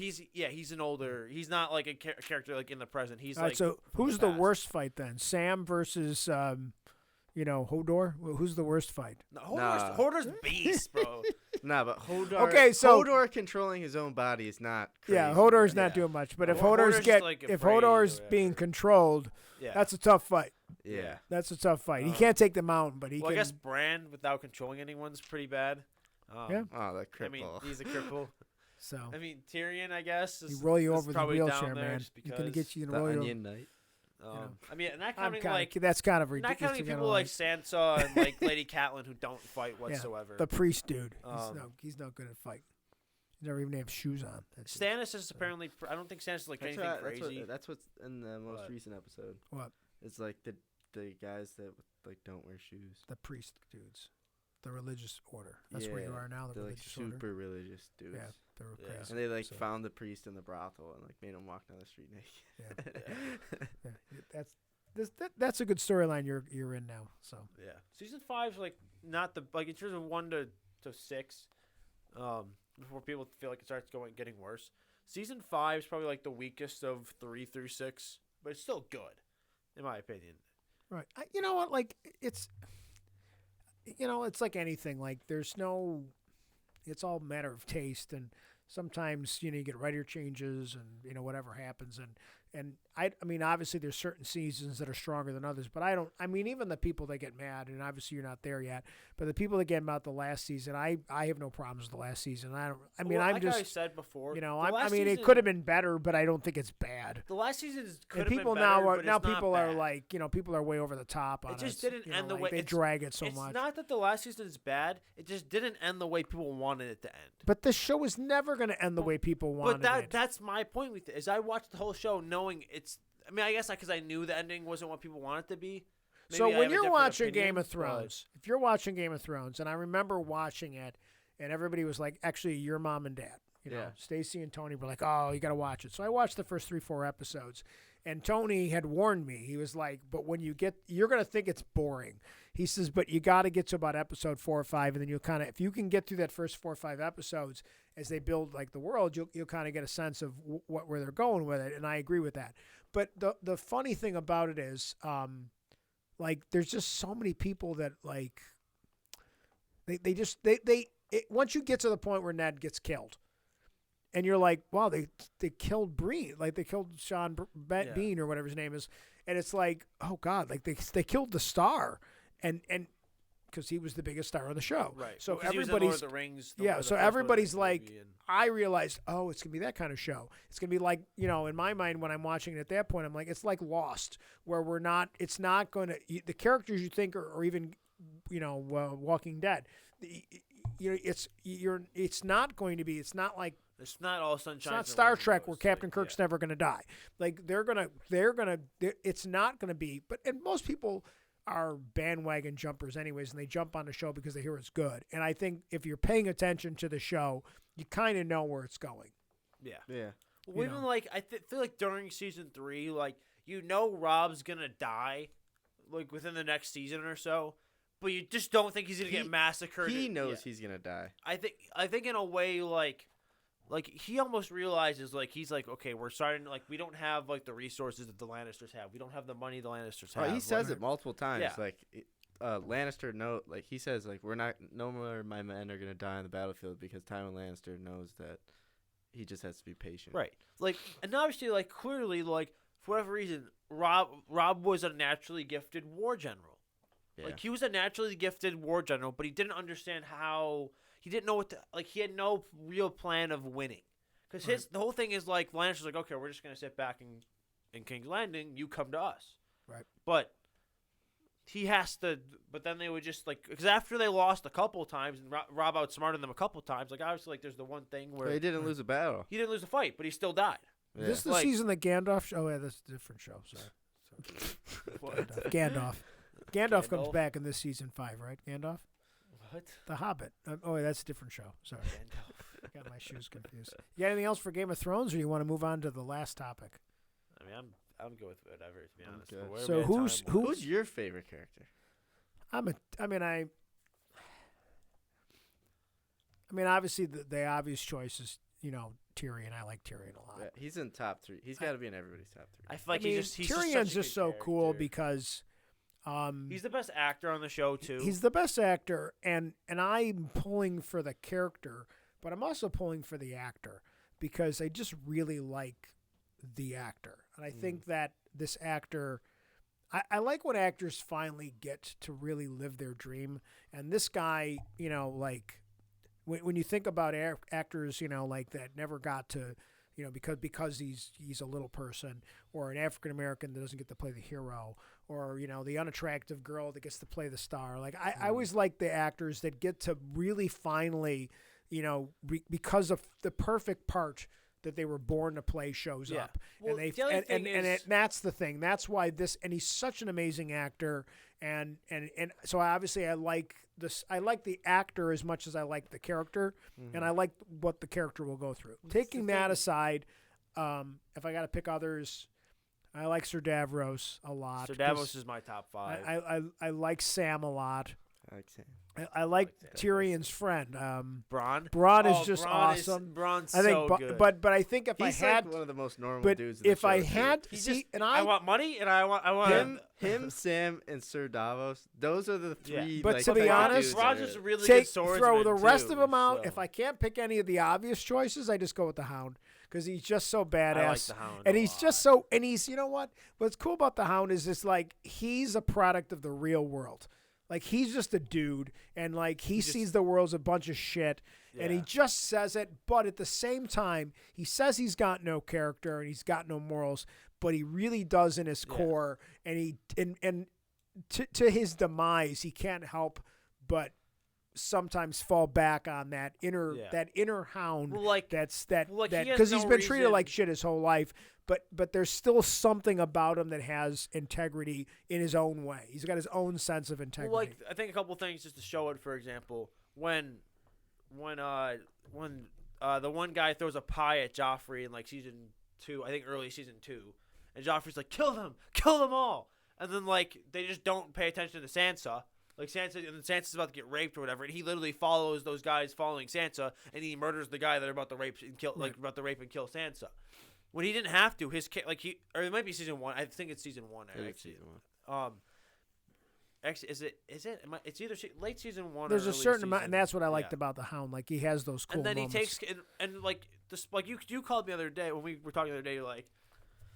older. He's not like a character like in the present. He's All right, like. so from who's the past. worst fight then? Sam versus Hodor. Who's the worst fight? No, Nah. Hodor's beast, bro. Nah, but Hodor. Okay, so- Hodor controlling his own body is not. Crazy, Yeah, Hodor's bro. not doing much, but if Hodor's Hodor's just, like, if afraid or Hodor's whatever. being controlled, Yeah. that's a tough fight. Yeah. That's a tough fight. He Um, can't take the mountain, but he Well, can. I guess Bran without controlling anyone's pretty bad. Yeah. Oh, that cripple. I mean, he's a cripple. So I mean, Tyrion, I guess. he Is, roll you is over the probably wheelchair, down there man. just He's gonna because, get you and The roll you. Onion Knight. I mean, not I'm counting kinda, like that's kind of not ridiculous. counting to people kinda like Sansa and like Lady Catelyn who don't fight whatsoever. the priest dude. He's no good at fighting. He never even have shoes on. That's it. Stannis is apparently. I don't think Stannis is like That's, anything what, crazy. that's what's in the most What? recent episode. What? It's like the guys that like don't wear shoes. The priest dudes, the religious order. That's where you Yeah, are now. The They're like religious order. super religious dudes. Yeah, they're Yeah. crazy. And they like So, found the priest in the brothel and like made him walk down the street naked. yeah, that's a good storyline you're in now. So Yeah, season 5's like not the like in terms of 1 to 6, before people feel like it starts getting worse. Season 5 is probably like the weakest of 3 through 6, but it's still good, in my opinion. right, you know what? Like it's like anything. Like there's no. It's all a matter of taste, and sometimes you get writer changes, and whatever happens, and I mean obviously there's certain seasons that are stronger than others, but I mean even the people that get mad, and obviously you're not there yet, but the people that get mad about the last season, I have no problems with the last season. I mean Well, I'm like just I said before, the I last mean it season- could have been better, but I don't think it's bad. The last season could And have people been better, now are but it's not people are bad. like people are way over the top on It just it. didn't end the like way they it's- drag it so it's much. not that the last season is bad; it just didn't end the way people wanted it to end. But this show is never going to end the way people wanted But it. that's my point with it. Is I watched the whole show knowing it's. I mean, I guess because I knew the ending wasn't what people wanted it to be. Maybe So I when have a you're different watching opinion, Game of but- Thrones, if you're watching Game of Thrones, and I remember watching it, and everybody was like, actually, your mom and dad, Yeah. Stacy and Tony were like, oh, you got to watch it. So I watched the first 3-4 episodes, and Tony had warned me. He was like, but when you get, you're going to think it's boring. He says, but you got to get to about episode 4 or 5, and then you'll kind of, if you can get through that first 4 or 5 episodes as they build like the world, you'll kind of get a sense of where they're going with it, and I agree with that. But the funny thing about it is, like, there's just so many people that like, once you get to the point where Ned gets killed, and you're like, wow, they killed Breen, like they killed Sean Bean or whatever his name is, and it's like, oh God, like they killed the star, and because he was the biggest star on the show, Right. So Because he was in Lord everybody's of the Rings. yeah, the so first Lord of the everybody's Rings like, movie, and- I realized, oh, it's gonna be that kind of show. It's gonna be like, in my mind when I'm watching it at that point, I'm like, it's like Lost, where it's not gonna, the characters you think are even, Walking Dead, it's not going to be, it's not like, it's not all sunshine. it's not and Star Trek where rainbows, Captain like, Kirk's yeah. never gonna die. Like it's not gonna be, and most people are bandwagon jumpers anyways, and they jump on the show because they hear it's good. And I think if you're paying attention to the show, you kind of know where it's going. Yeah. Yeah. Well, even like feel like during season 3, like Rob's gonna die, like within the next season or so, but you just don't think he's gonna get massacred. He knows yeah. he's gonna die. I think in a way like he almost realizes like he's like, okay, we're starting like we don't have like the resources that the Lannisters have. We don't have the money the Lannisters have. Oh, he says like, it multiple times. Yeah. Like Lannister like he says like no more of my men are gonna die on the battlefield because Tywin Lannister knows that he just has to be patient. Right. Like, and obviously, like, clearly, like, for whatever reason, Rob was a naturally gifted war general. Yeah. Like, he was a naturally gifted war general, but he didn't understand how. He didn't know what to. Like, he had no real plan of winning. Because the whole thing is, like, Lannister's like, okay, we're just going to sit back in King's Landing. You come to us. Right. But he has to. But then they would just, like, because after they lost a couple times, and Rob outsmarted them a couple times, like, obviously, like, there's the one thing where. But he didn't lose a battle. He didn't lose a fight, but he still died. Yeah. This is the Like- season that Gandalf. Oh yeah, that's a different show. Sorry. Gandalf. Gandalf comes Gandalf? back in this season 5, right? Gandalf, What? The Hobbit. Oh, that's a different show. Sorry, got my shoes confused. You got anything else for Game of Thrones, or you want to move on to the last topic? I mean, I'm good with whatever, to be honest. good. But where So we at who's- time-wise? Who's your favorite character? I mean, obviously the obvious choice is Tyrion. I like Tyrion a lot. Yeah, he's in top 3. He's got to be in everybody's top 3. I feel like I mean, he's Tyrion's such a just good so cool character. because He's the best actor on the show too. He's the best actor, and I'm pulling for the character, but I'm also pulling for the actor because I just really like the actor, and I think that this actor. I like when actors finally get to really live their dream, and this guy, like when you think about actors, like that never got to, because he's a little person, or an African American that doesn't get to play the hero, or the unattractive girl that gets to play the star. Like I always like the actors that get to really finally, because of the perfect part that they were born to play shows up, Well, and that's the thing. That's why and he's such an amazing actor, and so obviously I like this. I like the actor as much as I like the character, and I like what the character will go through. Taking that aside, if I got to pick others, I like Sir Davros a lot. Sir Davros is my top 5. I like Sam a lot. I like Sam. I like Tyrion's friend. Bronn. Bronn is just awesome. Bronn's I think, so good. but I think if He's I had, like one of the most normal but dudes. In the if show, I too. had, I want money, and I want him, Sam, and Sir Davos. Those are the 3. Yeah. But like, to be top honest, dudes Roger's that a are- really good swordsman. throw the rest too, of them out. so. If I can't pick any of the obvious choices, I just go with the Hound because he's just so badass. I like the Hound and a he's lot. just so, and he's, you know what? What's cool about the Hound is it's like he's a product of the real world. Like he's just a dude, and like he sees the world as a bunch of shit, and he just says it. But at the same time, he says he's got no character and he's got no morals, but he really does in his core. And he and to his demise, he can't help but sometimes fall back on that inner hound. Well, like- that's well, like, he has because he's no been treated reason- like shit his whole life. But there's still something about him that has integrity in his own way. He's got his own sense of integrity. Well, like I think a couple things just to show it. For example, when the one guy throws a pie at Joffrey in like season 2, I think early season 2, and Joffrey's like, kill them all, and then like they just don't pay attention to Sansa. Like Sansa's about to get raped or whatever, and he literally follows those guys following Sansa, and he murders the guy that are about to rape and kill, about to rape and kill Sansa. When he didn't have to, or it might be season 1. I think it's season 1. It's season 1. Actually, is it? It's either late season 1. There's or a early certain amount, season. and that's what I liked Yeah. about the Hound. Like he has those cool And then moments. he takes and like this, like you called me the other day when we were talking the other day. You're like,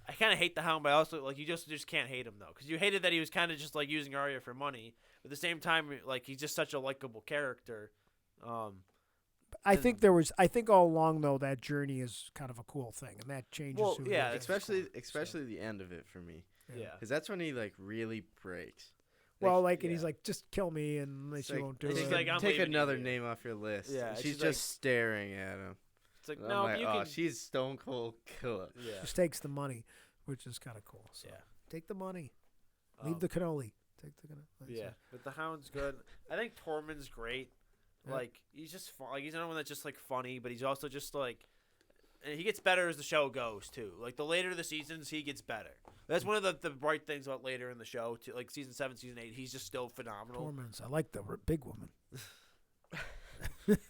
I kind of hate the Hound, but I also like you just can't hate him though, because you hated that he was kind of just like using Arya for money. But at the same time, like he's just such a likable character. I think all along though that journey is kind of a cool thing, and that changes. Well, who he yeah, is. especially the end of it for me, Yeah. because that's when he like really breaks. Well, like, and he's like, just kill me, and It's you like- won't do it's it. like, I'm take leaving you another here. name off your list. Yeah, and she's she's like- just staring at him. It's like And no, I'm like, you oh, can. she's stone cold killer. Yeah. Just takes the money, which is kind of cool. So Yeah. take the money, leave the cannoli. Take the cannoli. Yeah, but the Hound's good. I think Tormund's great. Yeah. Like he's just like he's another one that's just like funny, but he's also just like, and he gets better as the show goes too. Like the later the seasons, he gets better. That's one of the bright things about later in the show. Too. Like season 7, season 8, he's just still phenomenal. Torments. I like the big woman.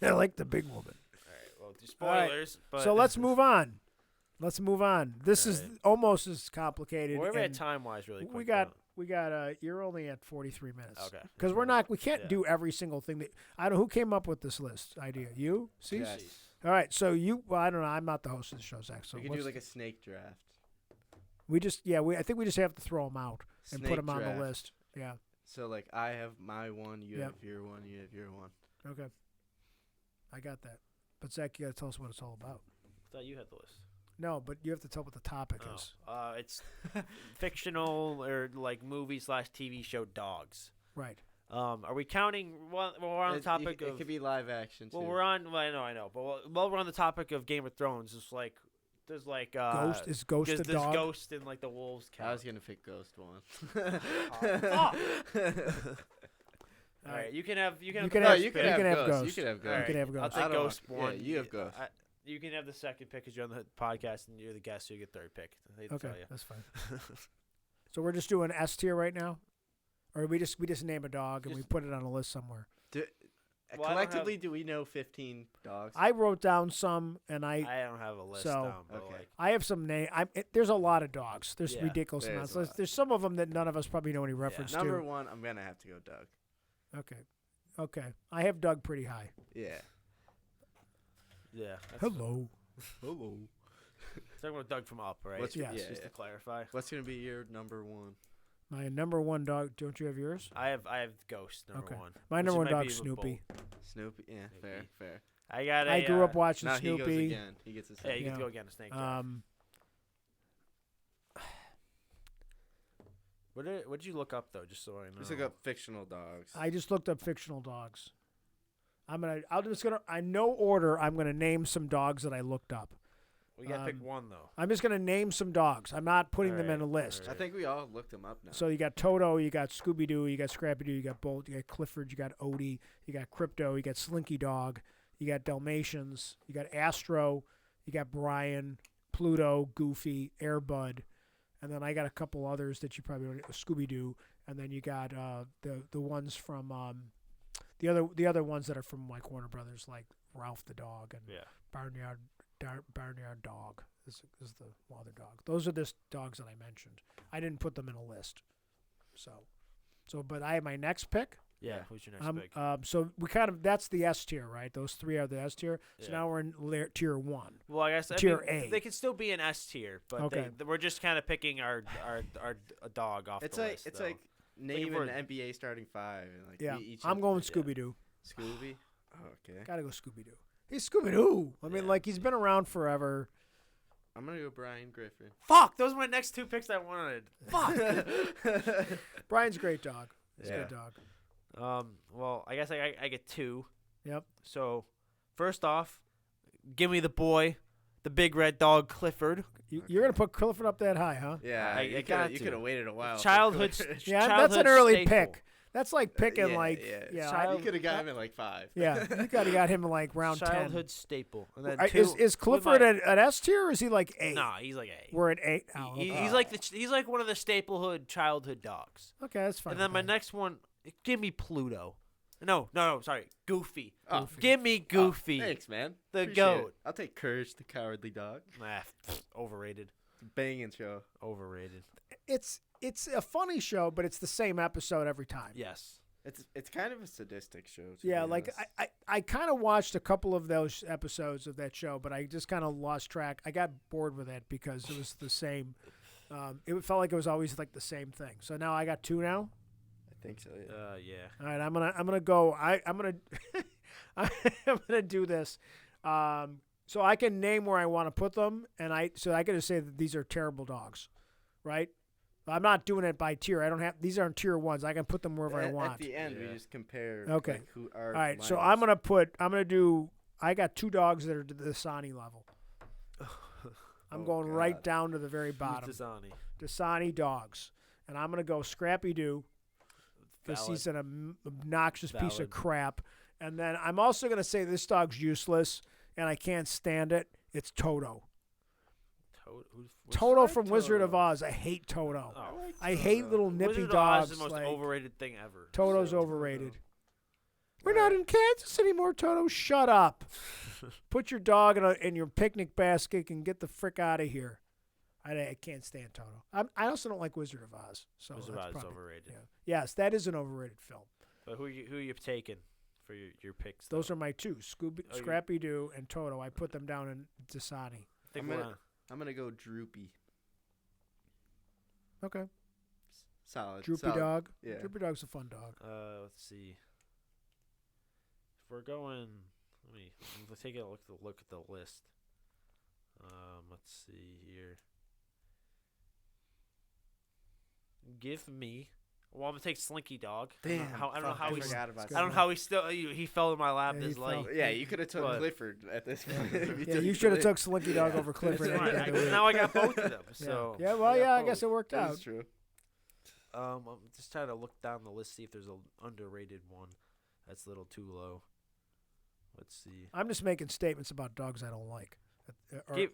I like the big woman. All right, well, All right, spoilers. But So let's move on. Let's move on. This is Alright. almost as complicated. Where are we at and time wise, really quick? we got. You're only at 43 minutes. Okay. Because we can't Yeah. do every single thing that I don't know who came up with this list idea. You? See? Yes. All right. So well, I don't know. I'm not the host of the show, Zach. So we could do like a snake draft. I think we just have to throw them out and put Snake them on draft. the list. Yeah. So like I have my one, you Yep. have your one, you have your one. Okay. I got that. But Zach, you got to tell us what it's all about. I thought you had the list. No, but you have to tell what the topic is. It's fictional or like movie / TV show dogs. Right. Are we counting? Well, we're on the topic it of. could be live action too. Well, we're on. Well, I know. But while we're on the topic of Game of Thrones, it's like there's like Ghost is Ghost there's a this dog? Ghost in like the wolves count. I was gonna pick Ghost one. Fuck. All right, you can have You the can first have- you pick. can have Ghost. Ghost. You can have All Ghost. You can have I'll Ghost. take I don't Ghost want- one. yeah, you have Ghost. You can have the second pick because you're on the podcast and you're the guest, so you get third pick. I hate to Okay, tell you. that's fine. So we're just doing S tier right now, or we just name a dog and we Just- put it on a list somewhere. Well, I don't collectively, have- do we know 15 dogs? I wrote down some, and I don't have a list So- down, but Okay. like, I have some name. There's a lot of dogs. There's Yeah, ridiculous there's amounts. a lot. There's some of them that none of us probably know any reference Number to. one, I'm gonna have to go Doug. Okay. I have Doug pretty high. Yeah. yeah. That's Hello. Hello. Talking about Doug from Up, right? What's Yes. yeah, Just yeah. to clarify. What's gonna be your number one? My number one dog. Don't you have yours? I have Ghost number Okay. one. My Which number one might dog's be with Snoopy. Snoopy. Yeah, fair, Maybe. fair. I got a. I grew up watching Now he goes Snoopy. again. He gets a Yeah, you second. get to Yeah. go again. A snake. Draft. What did you look up though? Just so I know. Let's look up fictional dogs. I just looked up fictional dogs. I no order. I'm gonna name some dogs that I looked up. We gotta pick one though. I'm just gonna name some dogs. I'm not putting them in a Alright, list. I think we all looked them up now. So you got Toto, you got Scooby Doo, you got Scrappy Doo, you got Bolt, you got Clifford, you got Odie, you got Crypto, you got Slinky Dog, you got Dalmatians, you got Astro, you got Brian, Pluto, Goofy, Airbud, and then I got a couple others that you probably don't know, Scooby Doo, and then you got the ones from the other ones that are from like Warner Brothers, like Ralph the Dog and Yeah. Barnyard Dog is the other dog. Those are the dogs that I mentioned. I didn't put them in a list. So but I have my next pick. Yeah. Who's your next pick? So we that's the S tier, right? Those three are the S tier. So Yeah. now we're in tier 1. Well, I guess tier A. They could still be an S tier, but Okay. we're just kind of picking our dog off it's the like list. it's though. like naming for- an NBA starting five and like Yeah, we each I'm have going to- Scooby Doo. Scooby. Oh, okay. Gotta go Scooby Doo. He's Scooby Doo. I mean, Yeah. like he's been around forever. I'm gonna go Brian Griffin. Fuck. Those were my next two picks I wanted. Brian's a great dog. He's a Yeah. good dog. Well, I guess I get two. Yep. So, first off, give me the boy, the big red dog Clifford. You're gonna put Clifford up that high, huh? Yeah, I you got could to. have waited a while. for Childhood. Clifford. Yeah, that's childhood an early staple. pick. That's like picking Yeah, like yeah. You could have got him at like 5. yeah. You gotta got him in like round Childhood staple. And 10. then Is two, is Clifford with an S tier or is he like A? Nah, he's like A. We're at 8. Oh, He- okay. he's like one of the staplehood childhood dogs. Okay, that's fine. And then my okay. next one, give me Pluto. No, sorry, Goofy. Oh, Goofy. Give me Goofy, thanks, man. the Appreciate goat. it. I'll take Courage the Cowardly Dog. Overrated. Banging show. Overrated. It's a funny show, but it's the same episode every time. Yes. It's kind of a sadistic show. to Yeah, be like honest. I kind of watched a couple of those episodes of that show, but I just kind of lost track. I got bored with it because it was the same. It felt like it was always like the same thing. So now I got 2 now. I think so. Yeah. Yeah. All right, I'm gonna go. I'm gonna I'm gonna do this. So I can name where I want to put them, and I can just say that these are terrible dogs, right? I'm not doing it by tier. I don't have these aren't tier 1s. I can put them wherever I At want. the end, Yeah. we just compare. Okay. Like, who are All right, so lineups. I'm gonna do. I got 2 dogs that are to the Dasani level. I'm Oh, going right God. down to the very bottom. Dasani. Dasani dogs, and I'm gonna go Scrappy Doo because Valid. he's an obnoxious piece of Valid. crap. And then I'm also gonna say this dog's useless, and I can't stand it. It's Toto. Toto like from Wizard of Toto. Oz. I hate Toto. Oh, I hate little nippy Wizard of Oz dogs. is the most like, overrated thing ever. Toto's so- overrated. We're not in Kansas anymore, Toto. Shut up. Put your dog in your picnic basket and get the frick out of here. I can't stand Toto. I also don't like Wizard of Oz. So Wizard of that's Oz is probably- overrated. yeah. Yes, that is an overrated film. But who you taking for your picks? Those though? are my 2, Oh, you- Scrappy Doo and Toto. I put them down in Dasani. I think I'm we're gonna- I'm gonna go Droopy. Okay. Solid. Droopy solid. dog. Yeah. Droopy dog's a fun dog. let's see. If we're going, let's take a look at the list. Let's see here. Give me. Well, I'm gonna take Slinky Dog. Damn. I don't know how I he's. forgot about I don't know how he still. He fell in my lap Yeah, this he late. fell. Yeah, you could have took But- Clifford at this point. if Yeah, took you should have Clifford. took Slinky Dog over Clifford. That's any fine. day of the week. Now I got both of them. Yeah. So Yeah, well, I got yeah, I both. guess it worked That out. is true. I'm just trying to look down the list, see if there's an underrated one that's a little too low. Let's see. I'm just making statements about dogs I don't like. Or- I'm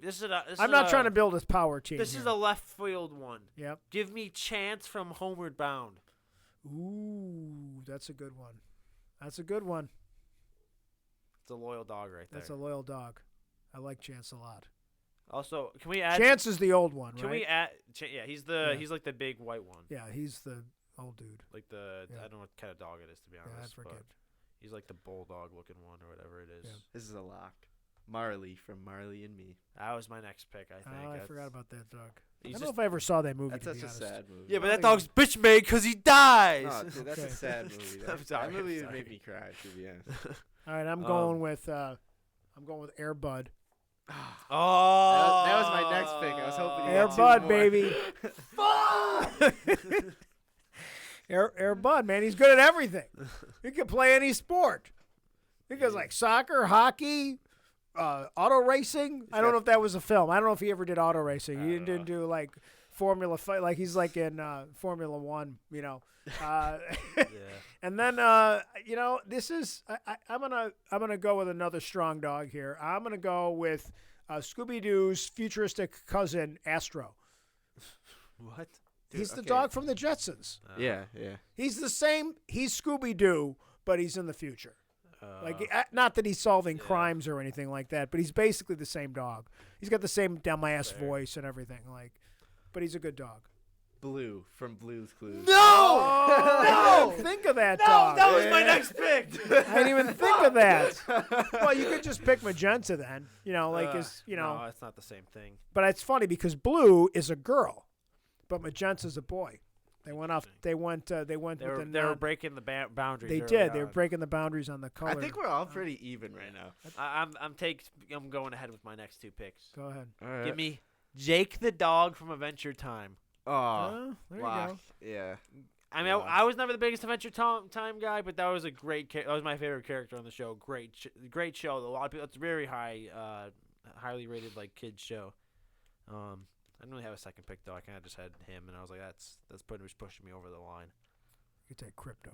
I'm not trying to build a power team. This here. is a left field one. Yep. Give me Chance from Homeward Bound. Ooh, that's a good one. That's a good one. It's a loyal dog right there. That's a loyal dog. I like Chance a lot. Also, can we add? Chance is the old one, Can right? we add? He's like the big white one. Yeah, he's the old dude. Like the Yeah. I don't know what kind of dog it is, to be Yeah, I honest. forget. But he's like the bulldog looking one or whatever it is. Yeah. This is a lock. Marley from Marley and Me. That was my next pick, I think. Oh, I That's- forgot about that dog. I he's don't know just- if I ever saw that movie. That's to such be a honest. sad movie. Yeah, but I that don't dog's bitch made because he dies. No, dude, that's Okay. a sad movie. That, I'm sorry, that movie I'm would make sorry. me cry, to be honest. All right, I'm going with Air Bud. Oh, That was my next pick. I was hoping you Air got two Bud, more. baby. Air Bud, man, he's good at everything. He can play any sport. He goes like soccer, hockey, auto racing. I don't know if that was a film. I don't know if he ever did auto racing. He don't didn't do like Formula fight, like he's like in Formula One, you know. Yeah. And then this is I'm gonna go with another strong dog here. I'm gonna go with Scooby Doo's futuristic cousin Astro. What? Dude, He's the okay. dog from the Jetsons. Yeah. He's the same. He's Scooby Doo, but he's in the future. Like, not that he's solving yeah. crimes or anything like that, but he's basically the same dog. He's got the same dumbass Fair. voice and everything. Like, but he's a good dog. Blue from Blue's Clues. No! Think of that dog. that was my next pick. I didn't even think of that. Well, you could just pick Magenta then. You know, like No, it's not the same thing. But it's funny because Blue is a girl, but Magenta's a boy. They went off. They went. They went They with were, the. they were breaking the boundaries. They early did. They were on. breaking the boundaries on the color. I think we're all pretty even right now. I'm going ahead with my next two picks. Go ahead. All right. Give me Jake the dog from Adventure Time. Oh, There lock. you go. Yeah. I mean, Yeah. I was never the biggest Adventure Time guy, but that was a great. That was my favorite character on the show. Great show. A lot of people. It's a very highly rated like kids show. I didn't really have a second pick though. I kind of just had him, and I was like, that's pushing me over the line. You could take Crypto.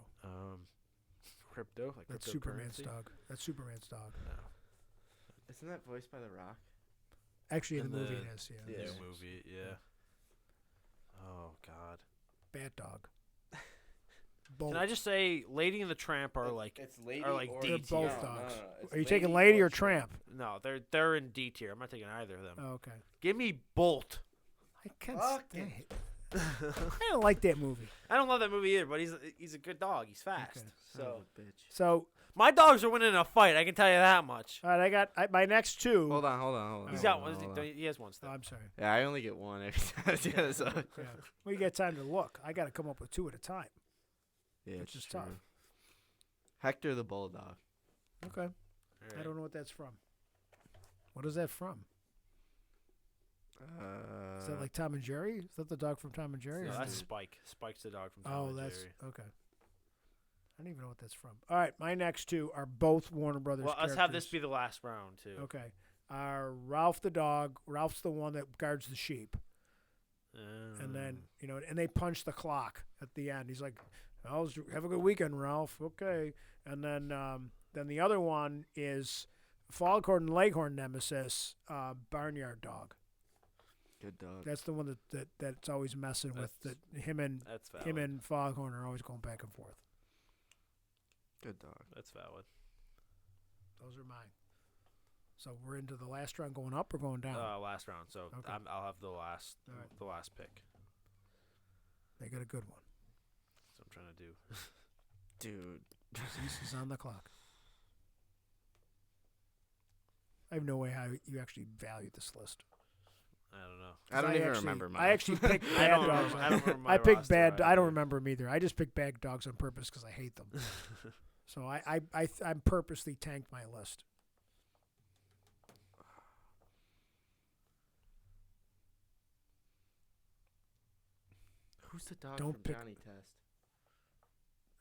Crypto, like That's cryptocurrency? Superman's dog. That's Superman's dog. No. Isn't that voiced by The Rock? Actually, in In the movie the- it is. Yeah. Yeah. New movie, yeah. Oh God. Bad dog. Can I just say, Lady and the Tramp are like It's Lady are like or D They're tier. both No, dogs. it's Are you taking Lady or Tramp? No, they're in D tier. I'm not taking either of them. Oh, okay. Give me Bolt. I can't Fuck stand it. I don't like that movie. I don't love that movie either, but he's a good dog. He's fast. Okay. So bitch. So, my dogs are winning a fight. I can tell you that much. all right, I got my next two. Hold on. He's Oh, got hold one. on. He has one Oh, still. I'm sorry. Yeah, I only get one every time. Yeah, so. Yeah. Well, you got time to look. I got to come up with two at a time. Yeah, Which it's is tough. true. Hector the Bulldog. Okay. I don't know what that's from. What is that from? Is that like Tom and Jerry? Is that the dog from Tom and Jerry? No, or that's is it- Spike. Spike's the dog from Tom Oh, and that's Jerry. okay. I don't even know what that's from. All right, my next two are both Warner Brothers. Well, let's have this be characters. the last round too. Okay. Ralph the dog. Ralph's the one that guards the sheep, and then and they punch the clock at the end. He's like, "Oh, have a good weekend, Ralph." Okay, and then the other one is Foghorn Leghorn nemesis, Barnyard Dog. Good dog. That's the one that's always messing with that. That's valid. Him and Foghorn are always going back and forth. Good dog. That's valid. Those are mine. So we're into the last round, going up or going down? Last round. So Okay. I'll have the last All right. the last pick. They got a good one. That's what I'm trying to do. Dude. This is on the clock. I have no way how you actually value this list. I don't know. I don't even actually- remember mine. I actually picked I bad don't dogs. remember. I don't remember my I picked roster bad. I either. don't remember them either. I just picked bad dogs on purpose because I hate them. So I purposely tanked my list. Who's the dog Don't from pick- Johnny Test?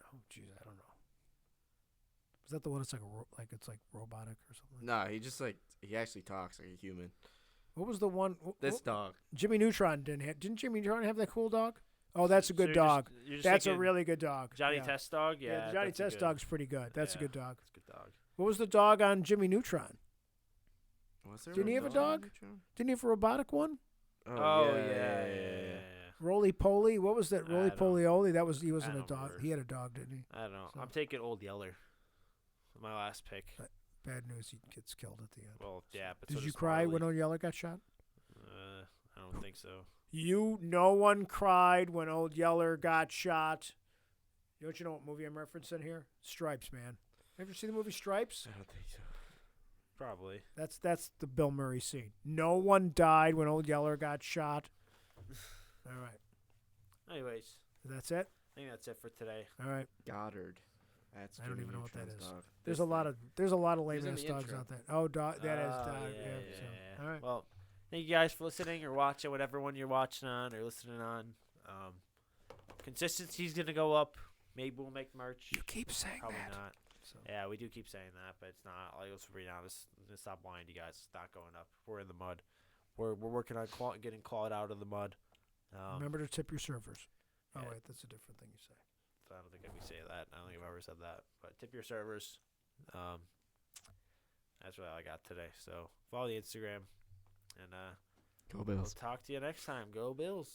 Oh, jeez, I don't know. Is that the one that's like it's like robotic or something? No, he actually talks like a human. What was the one? This dog. Jimmy Neutron didn't Jimmy Neutron have that cool dog? Oh, that's a So good you're dog. you're just That's a thinking really good dog. Johnny yeah. Test dog. Yeah, the Johnny that's a Test good- dog's pretty good. That's a yeah, good dog. That's a good dog. What was the dog on Jimmy Neutron? Was there Didn't he have a dog? Didn't he have a robotic one? Oh yeah. Roly Poly. What was that? I Roly don't- Poly Oly. He wasn't a don't dog. remember. He had a dog, didn't he? I don't know. So- I'm taking Old Yeller. My last pick. Bad news. He gets killed at the end. Well, yeah, but Did you cry when Old Yeller got shot? I don't think so. No one cried when Old Yeller got shot. Don't you know what movie I'm referencing here? Stripes, man. Ever seen the movie Stripes? I don't think so. Probably. That's the Bill Murray scene. No one died when Old Yeller got shot. All right. Anyways, That's it? I think that's it for today. All right. Goddard. That's I don't Jimmy even know what that Neutron's is. dog. There's This a lot thing. of He's in lame-ass the dogs intro. out there. Oh, that is Oh, dog. yeah. So, all right. Well, thank you guys for listening or watching whatever one you're watching on or listening on. Consistency's gonna go up. Maybe we'll make merch. You keep saying Probably that. not. So, Yeah, we do keep saying that, but it's not. Like, let's be honest. Let's stop lying to you guys. It's not going up. We're in the mud. We're working on getting clawed out of the mud. remember to tip your servers. Oh, yeah. wait, that's a different thing you say. I don't think we say that. I don't think I've ever said that. But tip your servers. That's what I got today. So follow the Instagram, and Go we'll Bills. talk to you next time. Go Bills.